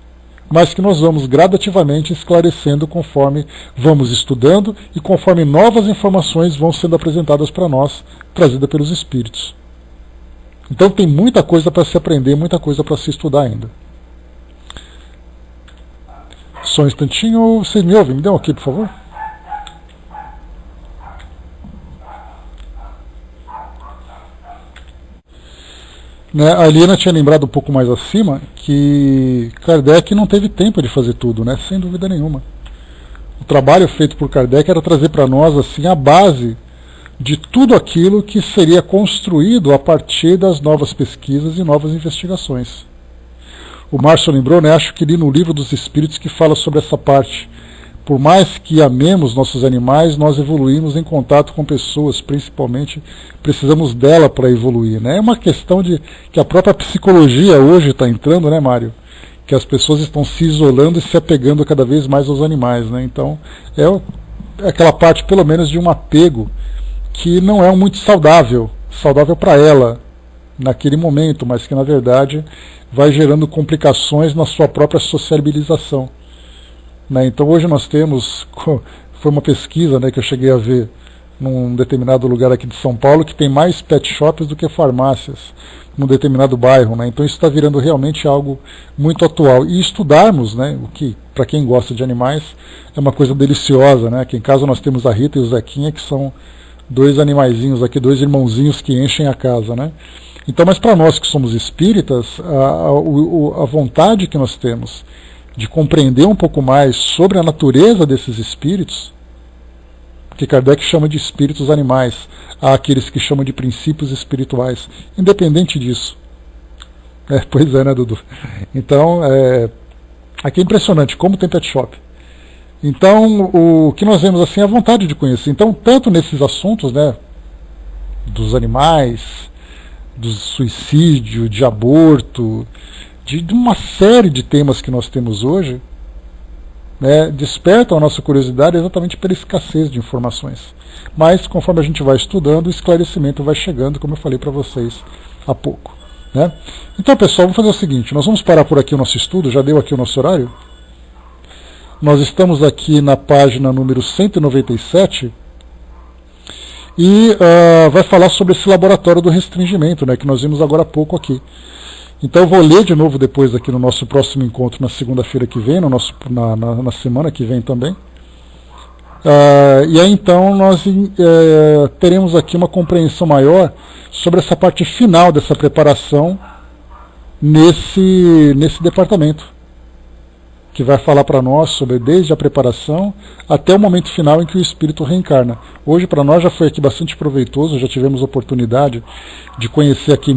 mas que nós vamos gradativamente esclarecendo conforme vamos estudando e conforme novas informações vão sendo apresentadas para nós, trazidas pelos espíritos. Então tem muita coisa para se aprender, muita coisa para se estudar ainda. Só um instantinho, vocês me ouvem? Me dão aqui, por favor. A Eliana tinha lembrado um pouco mais acima que Kardec não teve tempo de fazer tudo, né? Sem dúvida nenhuma. O trabalho feito por Kardec era trazer para nós assim, a base de tudo aquilo que seria construído a partir das novas pesquisas e novas investigações. O Márcio lembrou, né? Acho que li no Livro dos Espíritos que fala sobre essa parte. Por mais que amemos nossos animais, nós evoluímos em contato com pessoas, principalmente precisamos dela para evoluir, né? É uma questão de que a própria psicologia hoje está entrando, né, Mário? Que as pessoas estão se isolando e se apegando cada vez mais aos animais, né? Então é aquela parte, pelo menos, de um apego que não é muito saudável para ela naquele momento, mas que na verdade vai gerando complicações na sua própria sociabilização. Então hoje nós temos, foi uma pesquisa, né, que eu cheguei a ver num determinado lugar aqui de São Paulo, que tem mais pet shops do que farmácias num determinado bairro, né? Então isso está virando realmente algo muito atual. E estudarmos, né, o que, para quem gosta de animais, é uma coisa deliciosa, né? Aqui em casa nós temos a Rita e o Zequinha, que são dois animaizinhos aqui, dois irmãozinhos que enchem a casa, né? Então, mas para nós que somos espíritas, a vontade que nós temos de compreender um pouco mais sobre a natureza desses espíritos, que Kardec chama de espíritos animais, há aqueles que chamam de princípios espirituais, independente disso. Pois é, né, Dudu? Então, aqui é impressionante como tem pet shop. Então, o que nós vemos assim é a vontade de conhecer. Então, tanto nesses assuntos, né, dos animais, do suicídio, de aborto, de uma série de temas que nós temos hoje, né, despertam a nossa curiosidade exatamente pela escassez de informações. Mas, conforme a gente vai estudando, o esclarecimento vai chegando, como eu falei para vocês há pouco, né? Então, pessoal, vamos fazer o seguinte, nós vamos parar por aqui o nosso estudo, já deu aqui o nosso horário. Nós estamos aqui na página número 197 e vai falar sobre esse laboratório do restringimento, né, que nós vimos agora há pouco aqui. Então eu vou ler de novo depois aqui no nosso próximo encontro, na segunda-feira que vem, na semana que vem também. E aí então nós teremos aqui uma compreensão maior sobre essa parte final dessa preparação nesse departamento, que vai falar para nós sobre desde a preparação até o momento final em que o espírito reencarna. Hoje para nós já foi aqui bastante proveitoso, já tivemos oportunidade de conhecer aqui